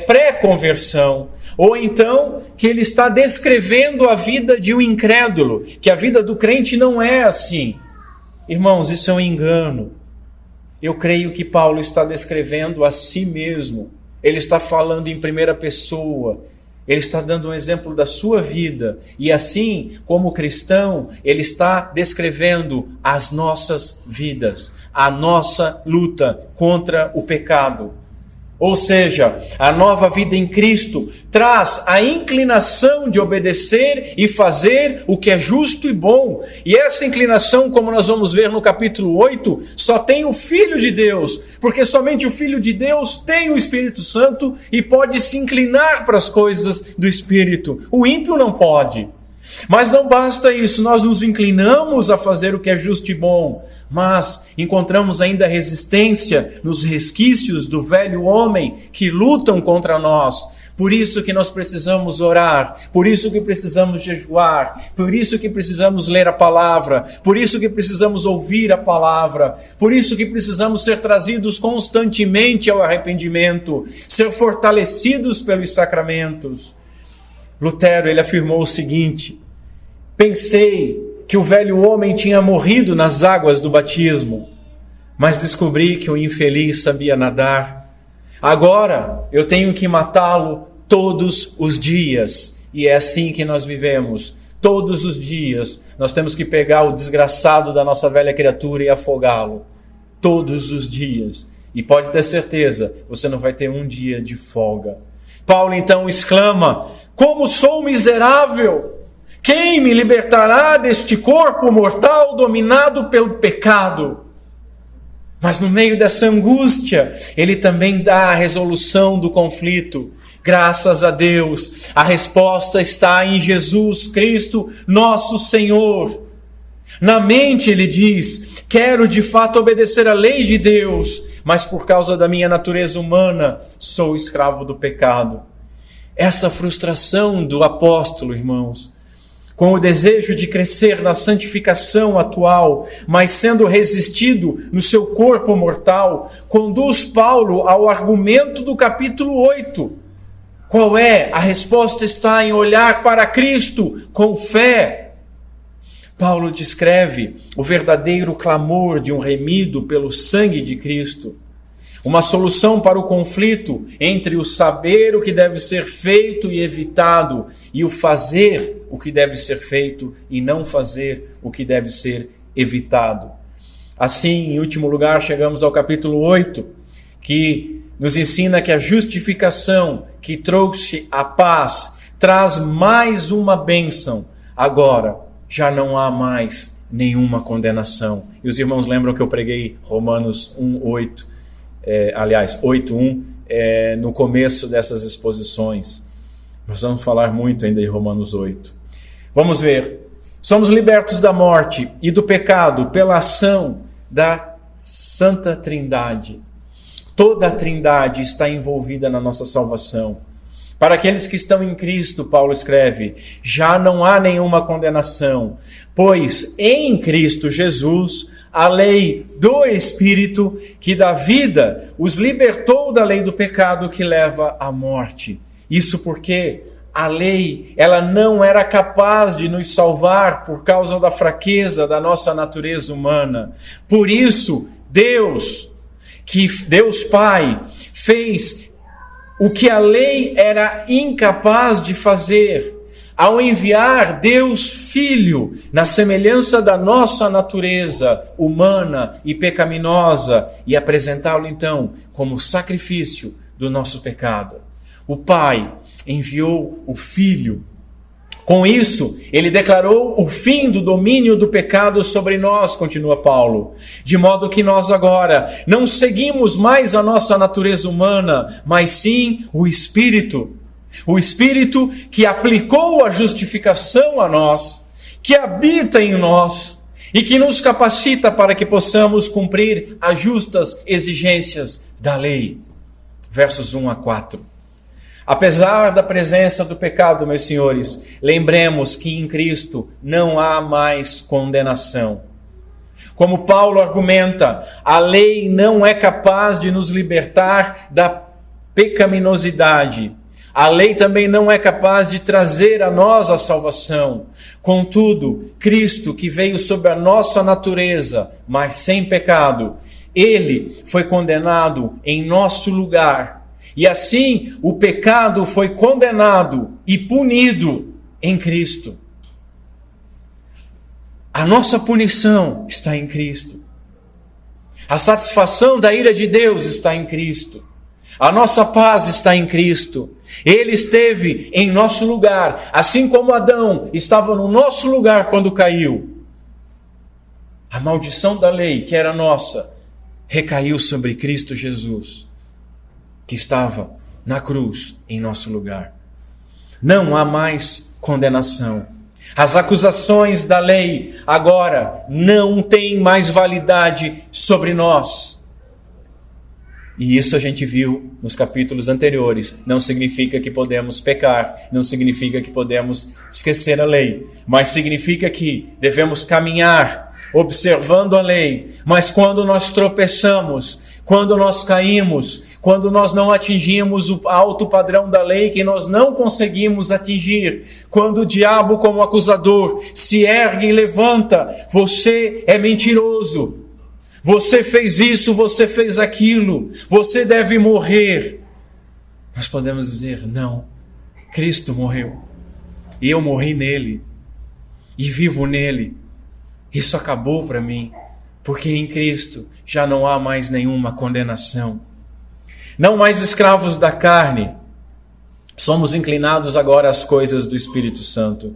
pré-conversão, ou então que ele está descrevendo a vida de um incrédulo, que a vida do crente não é assim. Irmãos, isso é um engano. Eu creio que Paulo está descrevendo a si mesmo. Ele está falando em primeira pessoa, ele está dando um exemplo da sua vida, e assim, como cristão, ele está descrevendo as nossas vidas, a nossa luta contra o pecado. Ou seja, a nova vida em Cristo traz a inclinação de obedecer e fazer o que é justo e bom. E essa inclinação, como nós vamos ver no capítulo 8, só tem o Filho de Deus, porque somente o Filho de Deus tem o Espírito Santo e pode se inclinar para as coisas do Espírito. O ímpio não pode. Mas não basta isso, nós nos inclinamos a fazer o que é justo e bom, mas encontramos ainda resistência nos resquícios do velho homem que lutam contra nós. Por isso que nós precisamos orar, por isso que precisamos jejuar, por isso que precisamos ler a palavra, por isso que precisamos ouvir a palavra, por isso que precisamos ser trazidos constantemente ao arrependimento, ser fortalecidos pelos sacramentos. Lutero, ele afirmou o seguinte: pensei que o velho homem tinha morrido nas águas do batismo, mas descobri que o infeliz sabia nadar. Agora eu tenho que matá-lo todos os dias, e é assim que nós vivemos. Todos os dias nós temos que pegar o desgraçado da nossa velha criatura e afogá-lo. Todos os dias. E pode ter certeza, você não vai ter um dia de folga. Paulo então exclama: como sou miserável! Quem me libertará deste corpo mortal dominado pelo pecado? Mas no meio dessa angústia, ele também dá a resolução do conflito. Graças a Deus, a resposta está em Jesus Cristo, nosso Senhor. Na mente ele diz: quero de fato obedecer à lei de Deus, mas por causa da minha natureza humana, sou escravo do pecado. Essa frustração do apóstolo, irmãos, com o desejo de crescer na santificação atual, mas sendo resistido no seu corpo mortal, conduz Paulo ao argumento do capítulo 8. Qual é? A resposta está em olhar para Cristo com fé. Paulo descreve o verdadeiro clamor de um remido pelo sangue de Cristo. Uma solução para o conflito entre o saber o que deve ser feito e evitado e o fazer o que deve ser feito e não fazer o que deve ser evitado. Assim, em último lugar, chegamos ao capítulo 8, que nos ensina que a justificação que trouxe a paz traz mais uma bênção. Agora, já não há mais nenhuma condenação. E os irmãos lembram que eu preguei Romanos 1:8. 8:1, no começo dessas exposições. Nós vamos falar muito ainda de Romanos 8. Vamos ver. Somos libertos da morte e do pecado pela ação da Santa Trindade. Toda a Trindade está envolvida na nossa salvação. Para aqueles que estão em Cristo, Paulo escreve, já não há nenhuma condenação, pois em Cristo Jesus a lei do Espírito que dá vida os libertou da lei do pecado que leva à morte. Isso porque a lei, ela não era capaz de nos salvar por causa da fraqueza da nossa natureza humana. Por isso, Deus Pai, fez o que a lei era incapaz de fazer, ao enviar Deus Filho na semelhança da nossa natureza humana e pecaminosa e apresentá-lo então como sacrifício do nosso pecado. O Pai enviou o Filho. Com isso, ele declarou o fim do domínio do pecado sobre nós, continua Paulo, de modo que nós agora não seguimos mais a nossa natureza humana, mas sim o Espírito. O Espírito que aplicou a justificação a nós, que habita em nós e que nos capacita para que possamos cumprir as justas exigências da lei. Versos 1-4. Apesar da presença do pecado, meus senhores, lembremos que em Cristo não há mais condenação. Como Paulo argumenta, a lei não é capaz de nos libertar da pecaminosidade. A lei também não é capaz de trazer a nós a salvação. Contudo, Cristo, que veio sobre a nossa natureza, mas sem pecado, ele foi condenado em nosso lugar. E assim, o pecado foi condenado e punido em Cristo. A nossa punição está em Cristo. A satisfação da ira de Deus está em Cristo. A nossa paz está em Cristo. Ele esteve em nosso lugar, assim como Adão estava no nosso lugar quando caiu. A maldição da lei, que era nossa, recaiu sobre Cristo Jesus, que estava na cruz em nosso lugar. Não há mais condenação. As acusações da lei agora não têm mais validade sobre nós. E isso a gente viu nos capítulos anteriores. Não significa que podemos pecar, não significa que podemos esquecer a lei, mas significa que devemos caminhar observando a lei. Mas quando nós tropeçamos, quando nós caímos, quando nós não atingimos o alto padrão da lei que nós não conseguimos atingir, quando o diabo como acusador se ergue e levanta, você é mentiroso, você fez isso, você fez aquilo, você deve morrer. Nós podemos dizer, não, Cristo morreu, e eu morri nele, e vivo nele, isso acabou para mim, porque em Cristo já não há mais nenhuma condenação. Não mais escravos da carne, somos inclinados agora às coisas do Espírito Santo.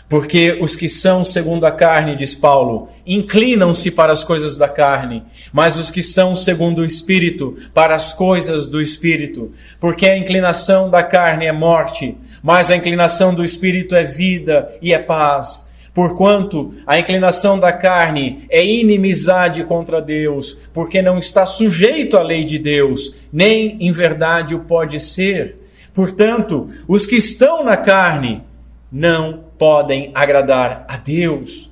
Porque os que são segundo a carne, diz Paulo, inclinam-se para as coisas da carne, mas os que são segundo o Espírito, para as coisas do Espírito. Porque a inclinação da carne é morte, mas a inclinação do Espírito é vida e é paz. Porquanto a inclinação da carne é inimizade contra Deus, porque não está sujeito à lei de Deus, nem em verdade o pode ser. Portanto, os que estão na carne não podem agradar a Deus.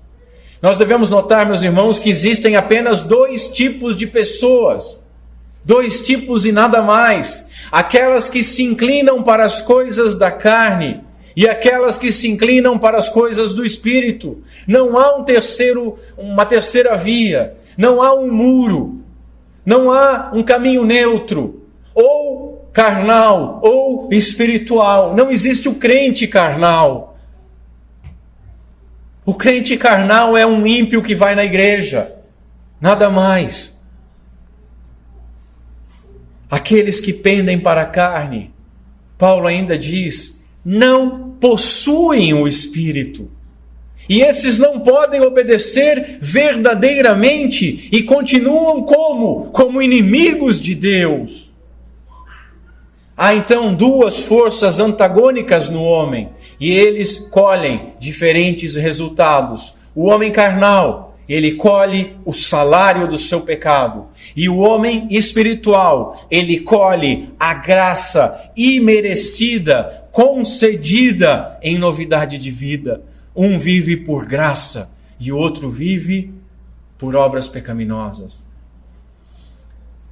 Nós devemos notar, meus irmãos, que existem apenas 2 tipos de pessoas. 2 tipos e nada mais. Aquelas que se inclinam para as coisas da carne e aquelas que se inclinam para as coisas do Espírito. Não há uma terceira via. Não há um muro. Não há um caminho neutro. Ou carnal ou espiritual. Não existe o crente carnal. O crente carnal é um ímpio que vai na igreja. Nada mais. Aqueles que pendem para a carne, Paulo ainda diz, não possuem o Espírito. E esses não podem obedecer verdadeiramente e continuam como inimigos de Deus. Há então 2 forças antagônicas no homem e eles colhem diferentes resultados. O homem carnal, ele colhe o salário do seu pecado. E o homem espiritual, ele colhe a graça imerecida, concedida em novidade de vida. Um vive por graça e o outro vive por obras pecaminosas.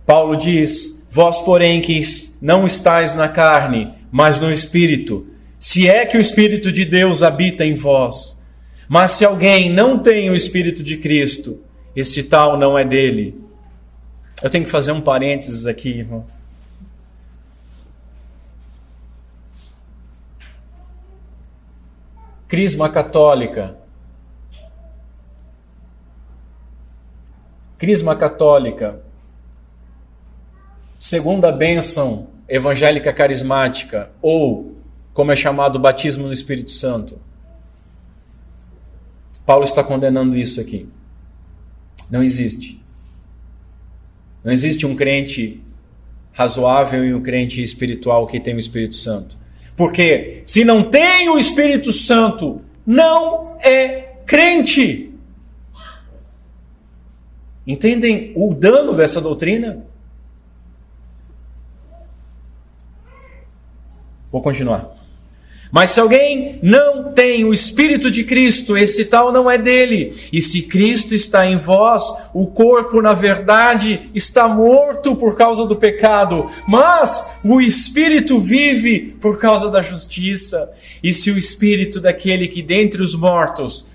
Paulo diz, vós porém que não estáis na carne, mas no Espírito, se é que o Espírito de Deus habita em vós. Mas se alguém não tem o Espírito de Cristo, esse tal não é dele. Eu tenho que fazer um parênteses aqui, irmão. Crisma católica. Crisma católica. Segunda bênção evangélica carismática, ou, como é chamado, batismo no Espírito Santo. Paulo está condenando isso aqui. Não existe. Não existe um crente razoável e um crente espiritual que tem o Espírito Santo. Porque se não tem o Espírito Santo, não é crente. Entendem o dano dessa doutrina? Vou continuar. Mas se alguém não tem o Espírito de Cristo, esse tal não é dele. E se Cristo está em vós, o corpo, na verdade, está morto por causa do pecado, mas o Espírito vive por causa da justiça. E se o Espírito daquele que dentre os mortos,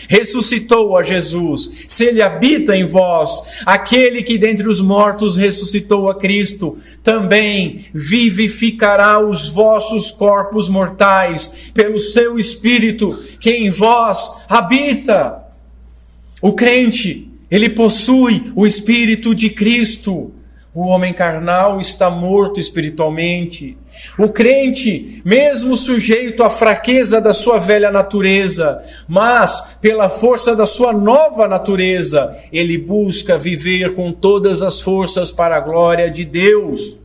ressuscitou a Jesus, se ele habita em vós, aquele que dentre os mortos ressuscitou a Cristo, também vivificará os vossos corpos mortais pelo seu Espírito que em vós habita. O crente, ele possui o Espírito de Cristo. O homem carnal está morto espiritualmente. O crente, mesmo sujeito à fraqueza da sua velha natureza, mas pela força da sua nova natureza, ele busca viver com todas as forças para a glória de Deus.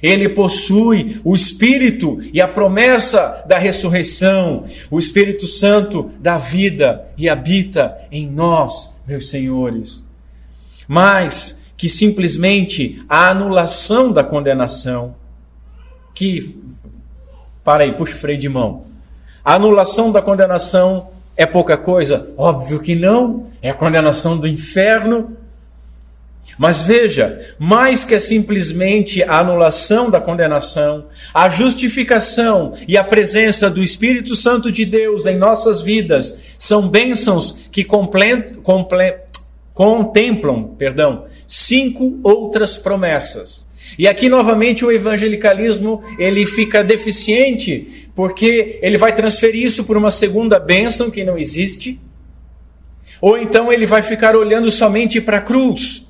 Ele possui o Espírito e a promessa da ressurreição, o Espírito Santo da vida e habita em nós, meus senhores. Mas que simplesmente a anulação da condenação, puxa o freio de mão. A anulação da condenação é pouca coisa? Óbvio que não, é a condenação do inferno. Mas veja, mais que simplesmente a anulação da condenação, a justificação e a presença do Espírito Santo de Deus em nossas vidas são bênçãos que contemplam 5 outras promessas. E aqui novamente o evangelicalismo ele fica deficiente, porque ele vai transferir isso por uma segunda bênção que não existe, ou então ele vai ficar olhando somente para a cruz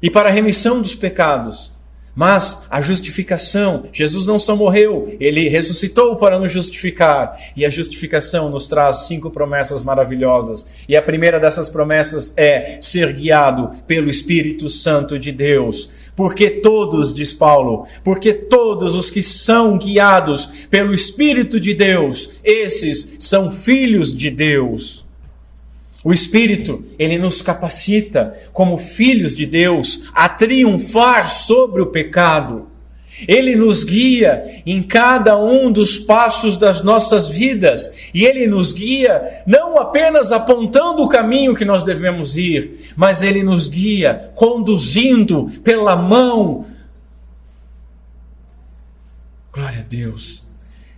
e para a remissão dos pecados. Mas a justificação, Jesus não só morreu, ele ressuscitou para nos justificar. E a justificação nos traz 5 promessas maravilhosas. E a primeira dessas promessas é ser guiado pelo Espírito Santo de Deus. Porque todos, diz Paulo, porque todos os que são guiados pelo Espírito de Deus, esses são filhos de Deus. O Espírito, ele nos capacita, como filhos de Deus, a triunfar sobre o pecado. Ele nos guia em cada um dos passos das nossas vidas. E Ele nos guia não apenas apontando o caminho que nós devemos ir, mas Ele nos guia conduzindo pela mão. Glória a Deus.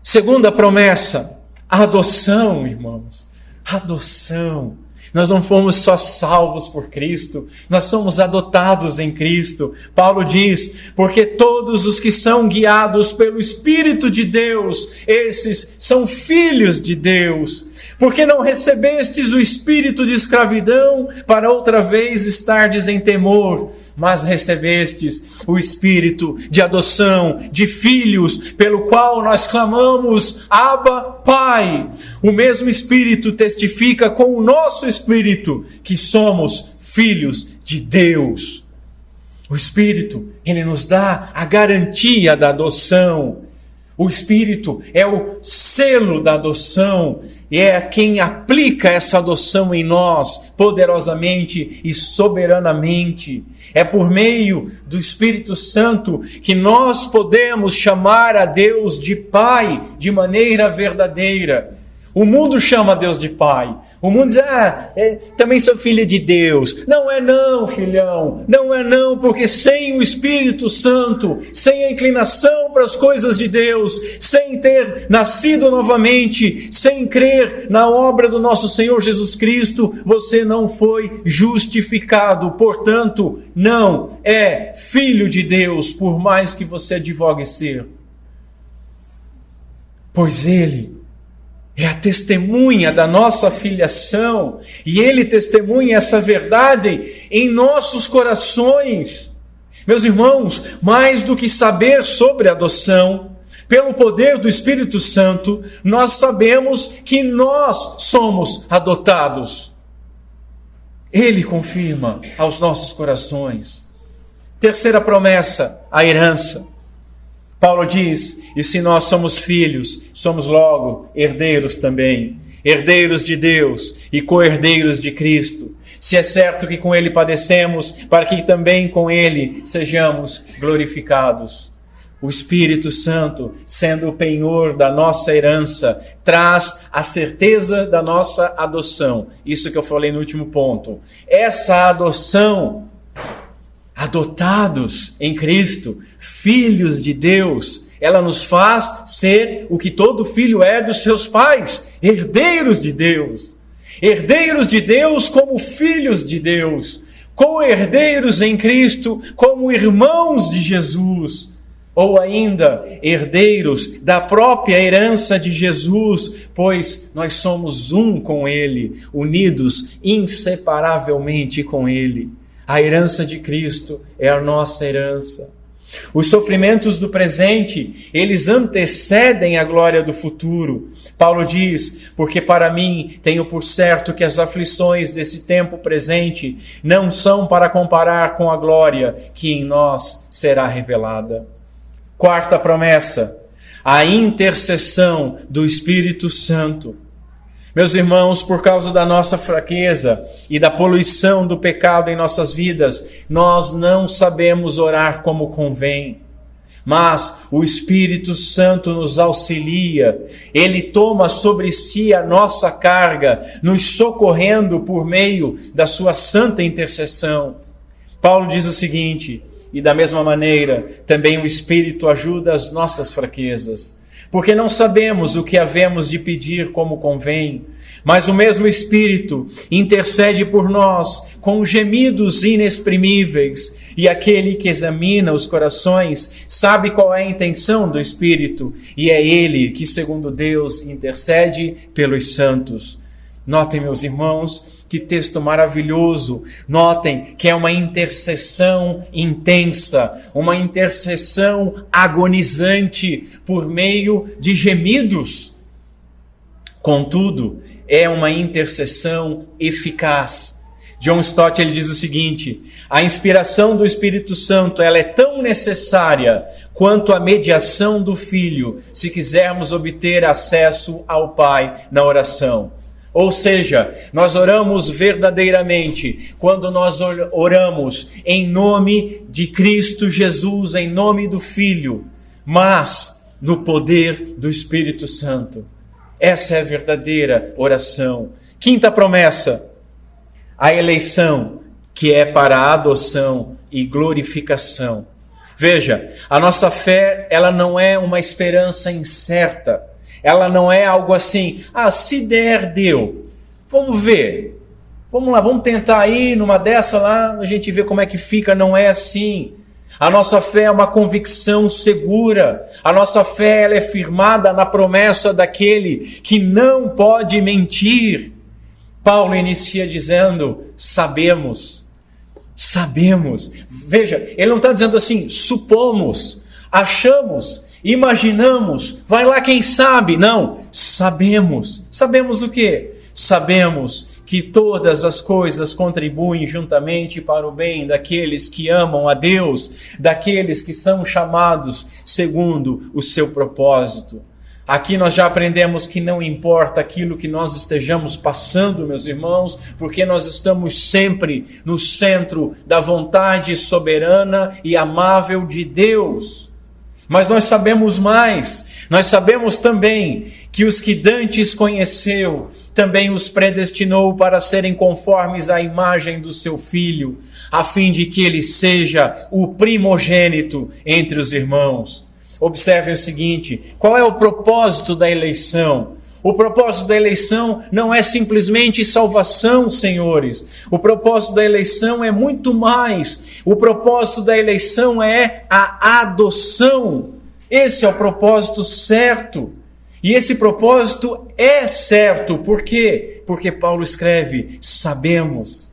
Segunda promessa, a adoção, irmãos. Adoção. Nós não fomos só salvos por Cristo, nós somos adotados em Cristo. Paulo diz, porque todos os que são guiados pelo Espírito de Deus, esses são filhos de Deus. Porque não recebestes o espírito de escravidão para outra vez estardes em temor, mas recebestes o espírito de adoção, de filhos, pelo qual nós clamamos, Abba, Pai. O mesmo Espírito testifica com o nosso espírito que somos filhos de Deus. O Espírito, ele nos dá a garantia da adoção. O Espírito é o selo da adoção e é quem aplica essa adoção em nós poderosamente e soberanamente. É por meio do Espírito Santo que nós podemos chamar a Deus de Pai de maneira verdadeira. O mundo chama Deus de Pai. O mundo diz, também sou filho de Deus. Não é não, filhão. Não é não, porque sem o Espírito Santo, sem a inclinação para as coisas de Deus, sem ter nascido novamente, sem crer na obra do nosso Senhor Jesus Cristo, você não foi justificado. Portanto, não é filho de Deus, por mais que você advogue ser. Pois Ele é a testemunha da nossa filiação, e Ele testemunha essa verdade em nossos corações. Meus irmãos, mais do que saber sobre adoção, pelo poder do Espírito Santo, nós sabemos que nós somos adotados. Ele confirma aos nossos corações. Terceira promessa, a herança. Paulo diz, e se nós somos filhos, somos logo herdeiros também, herdeiros de Deus e co-herdeiros de Cristo. Se é certo que com Ele padecemos, para que também com Ele sejamos glorificados. O Espírito Santo, sendo o penhor da nossa herança, traz a certeza da nossa adoção. Isso que eu falei no último ponto. Essa adoção, adotados em Cristo, filhos de Deus, ela nos faz ser o que todo filho é dos seus pais, herdeiros de Deus. Herdeiros de Deus como filhos de Deus, co-herdeiros em Cristo como irmãos de Jesus, ou ainda herdeiros da própria herança de Jesus, pois nós somos um com Ele, unidos inseparavelmente com Ele. A herança de Cristo é a nossa herança. Os sofrimentos do presente, eles antecedem a glória do futuro. Paulo diz, porque para mim tenho por certo que as aflições desse tempo presente não são para comparar com a glória que em nós será revelada. Quarta promessa, a intercessão do Espírito Santo. Meus irmãos, por causa da nossa fraqueza e da poluição do pecado em nossas vidas, nós não sabemos orar como convém. Mas o Espírito Santo nos auxilia, Ele toma sobre si a nossa carga, nos socorrendo por meio da sua santa intercessão. Paulo diz o seguinte, e da mesma maneira, também o Espírito ajuda as nossas fraquezas. Porque não sabemos o que havemos de pedir como convém, mas o mesmo Espírito intercede por nós com gemidos inexprimíveis, e aquele que examina os corações sabe qual é a intenção do Espírito, e é Ele que, segundo Deus, intercede pelos santos. Notem, meus irmãos, que texto maravilhoso. Notem que é uma intercessão intensa, uma intercessão agonizante por meio de gemidos. Contudo, é uma intercessão eficaz. John Stott ele diz o seguinte, a inspiração do Espírito Santo ela é tão necessária quanto a mediação do Filho, se quisermos obter acesso ao Pai na oração. Ou seja, nós oramos verdadeiramente quando nós oramos em nome de Cristo Jesus, em nome do Filho, mas no poder do Espírito Santo. Essa é a verdadeira oração. Quinta promessa, a eleição, que é para a adoção e glorificação. Veja, a nossa fé, ela não é uma esperança incerta. Ela não é algo assim, se der, deu. Vamos ver. Vamos lá, vamos tentar aí, numa dessa lá, a gente vê como é que fica. Não é assim. A nossa fé é uma convicção segura. A nossa fé, ela é firmada na promessa daquele que não pode mentir. Paulo inicia dizendo, sabemos. Veja, ele não está dizendo assim, supomos, achamos, imaginamos, vai lá quem sabe. Não, sabemos. Sabemos o quê? Sabemos que todas as coisas contribuem juntamente para o bem daqueles que amam a Deus, daqueles que são chamados segundo o seu propósito. Aqui nós já aprendemos que não importa aquilo que nós estejamos passando, meus irmãos, porque nós estamos sempre no centro da vontade soberana e amável de Deus. Mas nós sabemos mais. Nós sabemos também que os que dantes conheceu, também os predestinou para serem conformes à imagem do seu Filho, a fim de que ele seja o primogênito entre os irmãos. Observem o seguinte, qual é o propósito da eleição? O propósito da eleição não é simplesmente salvação, senhores. O propósito da eleição é muito mais. O propósito da eleição é a adoção. Esse é o propósito certo. E esse propósito é certo. Por quê? Porque Paulo escreve, sabemos.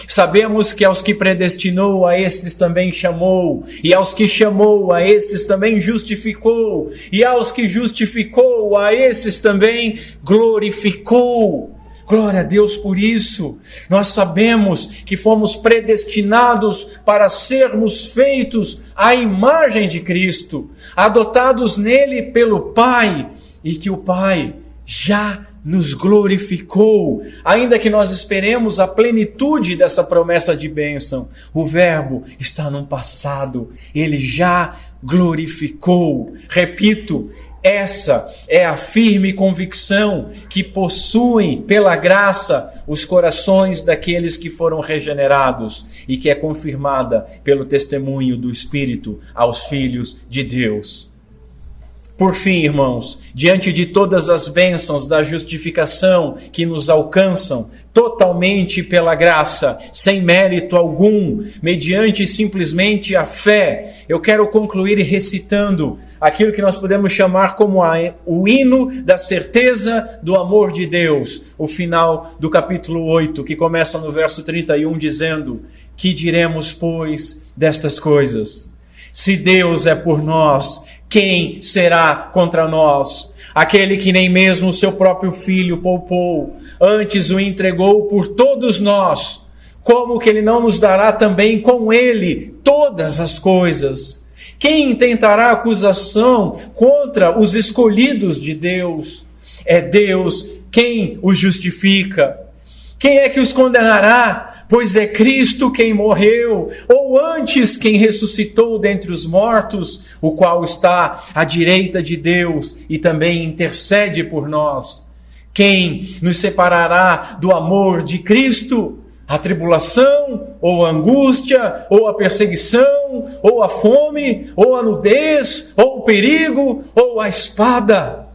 Sabemos que aos que predestinou, a estes também chamou, e aos que chamou, a estes também justificou, e aos que justificou, a esses também glorificou. Glória a Deus por isso. Nós sabemos que fomos predestinados para sermos feitos à imagem de Cristo, adotados nele pelo Pai, e que o Pai já nos glorificou, ainda que nós esperemos a plenitude dessa promessa de bênção. O verbo está no passado, ele já glorificou. Repito, essa é a firme convicção que possuem pela graça os corações daqueles que foram regenerados e que é confirmada pelo testemunho do Espírito aos filhos de Deus. Por fim, irmãos, diante de todas as bênçãos da justificação que nos alcançam totalmente pela graça, sem mérito algum, mediante simplesmente a fé, eu quero concluir recitando aquilo que nós podemos chamar como o hino da certeza do amor de Deus, o final do capítulo 8, que começa no verso 31, dizendo: que diremos, pois, destas coisas? Se Deus é por nós, quem será contra nós? Aquele que nem mesmo o seu próprio Filho poupou, antes o entregou por todos nós, como que ele não nos dará também com ele todas as coisas? Quem intentará acusação contra os escolhidos de Deus? É Deus quem os justifica. Quem é que os condenará? Pois é Cristo quem morreu, ou antes quem ressuscitou dentre os mortos, o qual está à direita de Deus e também intercede por nós. Quem nos separará do amor de Cristo? A tribulação, ou a angústia, ou a perseguição, ou a fome, ou a nudez, ou o perigo, ou a espada.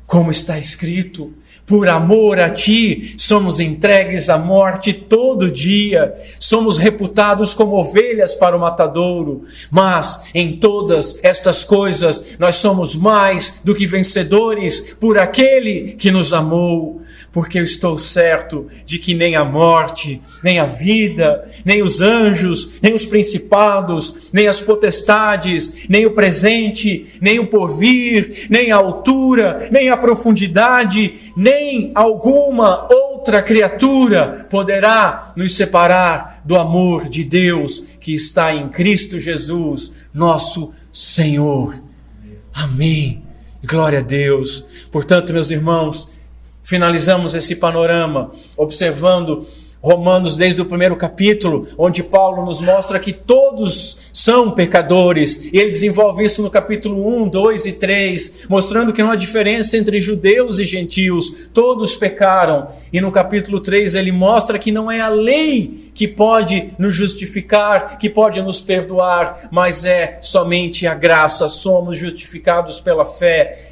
Como está escrito: por amor a ti, somos entregues à morte todo dia. Somos reputados como ovelhas para o matadouro. Mas em todas estas coisas, nós somos mais do que vencedores por aquele que nos amou. Porque eu estou certo de que nem a morte, nem a vida, nem os anjos, nem os principados, nem as potestades, nem o presente, nem o porvir, nem a altura, nem a profundidade, nem alguma outra criatura poderá nos separar do amor de Deus que está em Cristo Jesus, nosso Senhor. Amém. Glória a Deus. Portanto, meus irmãos, Finalizamos esse panorama observando Romanos desde o primeiro capítulo, onde Paulo nos mostra que todos são pecadores. E ele desenvolve isso no capítulo 1, 2 e 3, mostrando que não há diferença entre judeus e gentios. Todos pecaram. E no capítulo 3 ele mostra que não é a lei que pode nos justificar, que pode nos perdoar, mas é somente a graça. Somos justificados pela fé.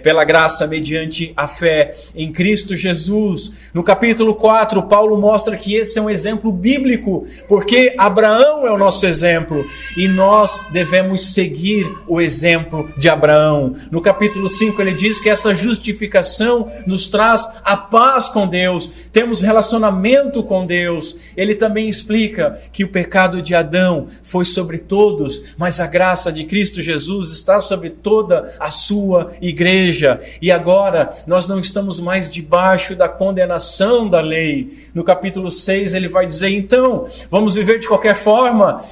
Pela graça mediante a fé em Cristo Jesus. No capítulo 4, Paulo mostra que esse é um exemplo bíblico, porque Abraão é o nosso exemplo e nós devemos seguir o exemplo de Abraão. No capítulo 5 ele diz que essa justificação nos traz a paz com Deus, temos relacionamento com Deus. Ele também explica que o pecado de Adão foi sobre todos, mas a graça de Cristo Jesus está sobre toda a sua igreja, e agora nós não estamos mais debaixo da condenação da lei. No capítulo 6 ele vai dizer, então, vamos viver de qualquer forma,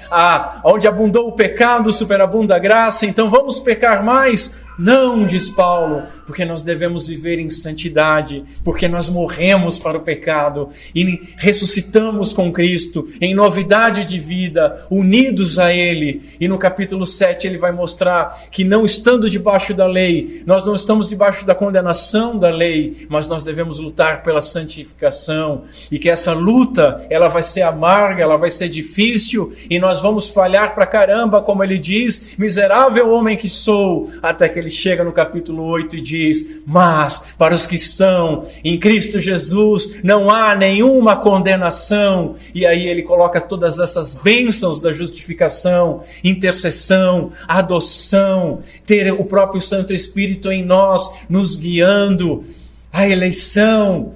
onde abundou o pecado, superabunda a graça, então vamos pecar mais? Não, diz Paulo, porque nós devemos viver em santidade, porque nós morremos para o pecado e ressuscitamos com Cristo em novidade de vida, unidos a Ele. E no capítulo 7 ele vai mostrar que não estando debaixo da lei, nós não estamos debaixo da condenação da lei, mas nós devemos lutar pela santificação, e que essa luta, ela vai ser amarga, ela vai ser difícil, e nós vamos falhar pra caramba, como ele diz, miserável homem que sou, até que ele chega no capítulo 8 e diz, mas para os que estão em Cristo Jesus não há nenhuma condenação. E aí ele coloca todas essas bênçãos da justificação, intercessão, adoção, ter o próprio Santo Espírito em nós, nos guiando, a eleição.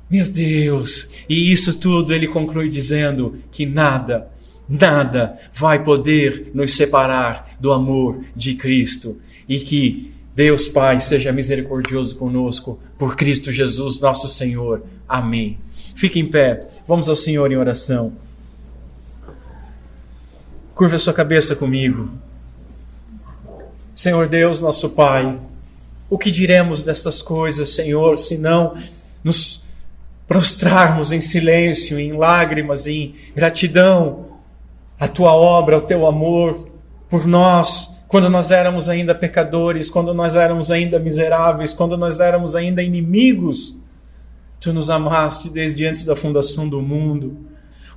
Meu Deus! E isso tudo ele conclui dizendo que nada vai poder nos separar do amor de Cristo. E que Deus Pai seja misericordioso conosco, por Cristo Jesus nosso Senhor. Amém. Fique em pé, vamos ao Senhor em oração. Curva a sua cabeça comigo. Senhor Deus, nosso Pai, o que diremos destas coisas, Senhor, se não nos prostrarmos em silêncio, em lágrimas, em gratidão à Tua obra, ao Teu amor por nós, quando nós éramos ainda pecadores, quando nós éramos ainda miseráveis, quando nós éramos ainda inimigos, Tu nos amaste desde antes da fundação do mundo.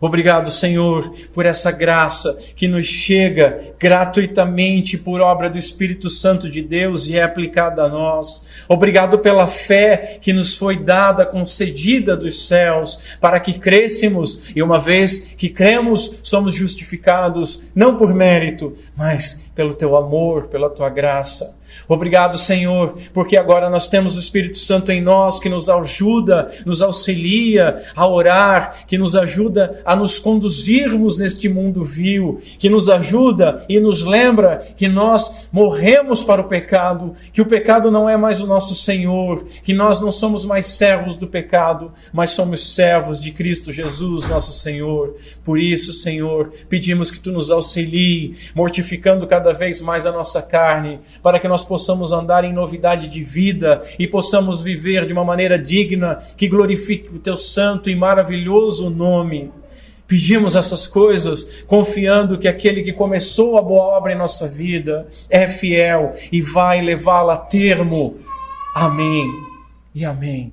Obrigado, Senhor, por essa graça que nos chega gratuitamente por obra do Espírito Santo de Deus e é aplicada a nós. Obrigado pela fé que nos foi dada, concedida dos céus, para que crescêssemos e uma vez que cremos, somos justificados, não por mérito, mas pelo Teu amor, pela Tua graça. Obrigado, Senhor, porque agora nós temos o Espírito Santo em nós que nos ajuda, nos auxilia a orar, que nos ajuda a nos conduzirmos neste mundo vil, que nos ajuda e nos lembra que nós morremos para o pecado, que o pecado não é mais o nosso Senhor, que nós não somos mais servos do pecado, mas somos servos de Cristo Jesus, nosso Senhor. Por isso, Senhor, pedimos que Tu nos auxilie, mortificando cada vez mais a nossa carne, para que nós possamos andar em novidade de vida e possamos viver de uma maneira digna que glorifique o Teu santo e maravilhoso nome. Pedimos essas coisas confiando que aquele que começou a boa obra em nossa vida é fiel e vai levá-la a termo. Amém e amém.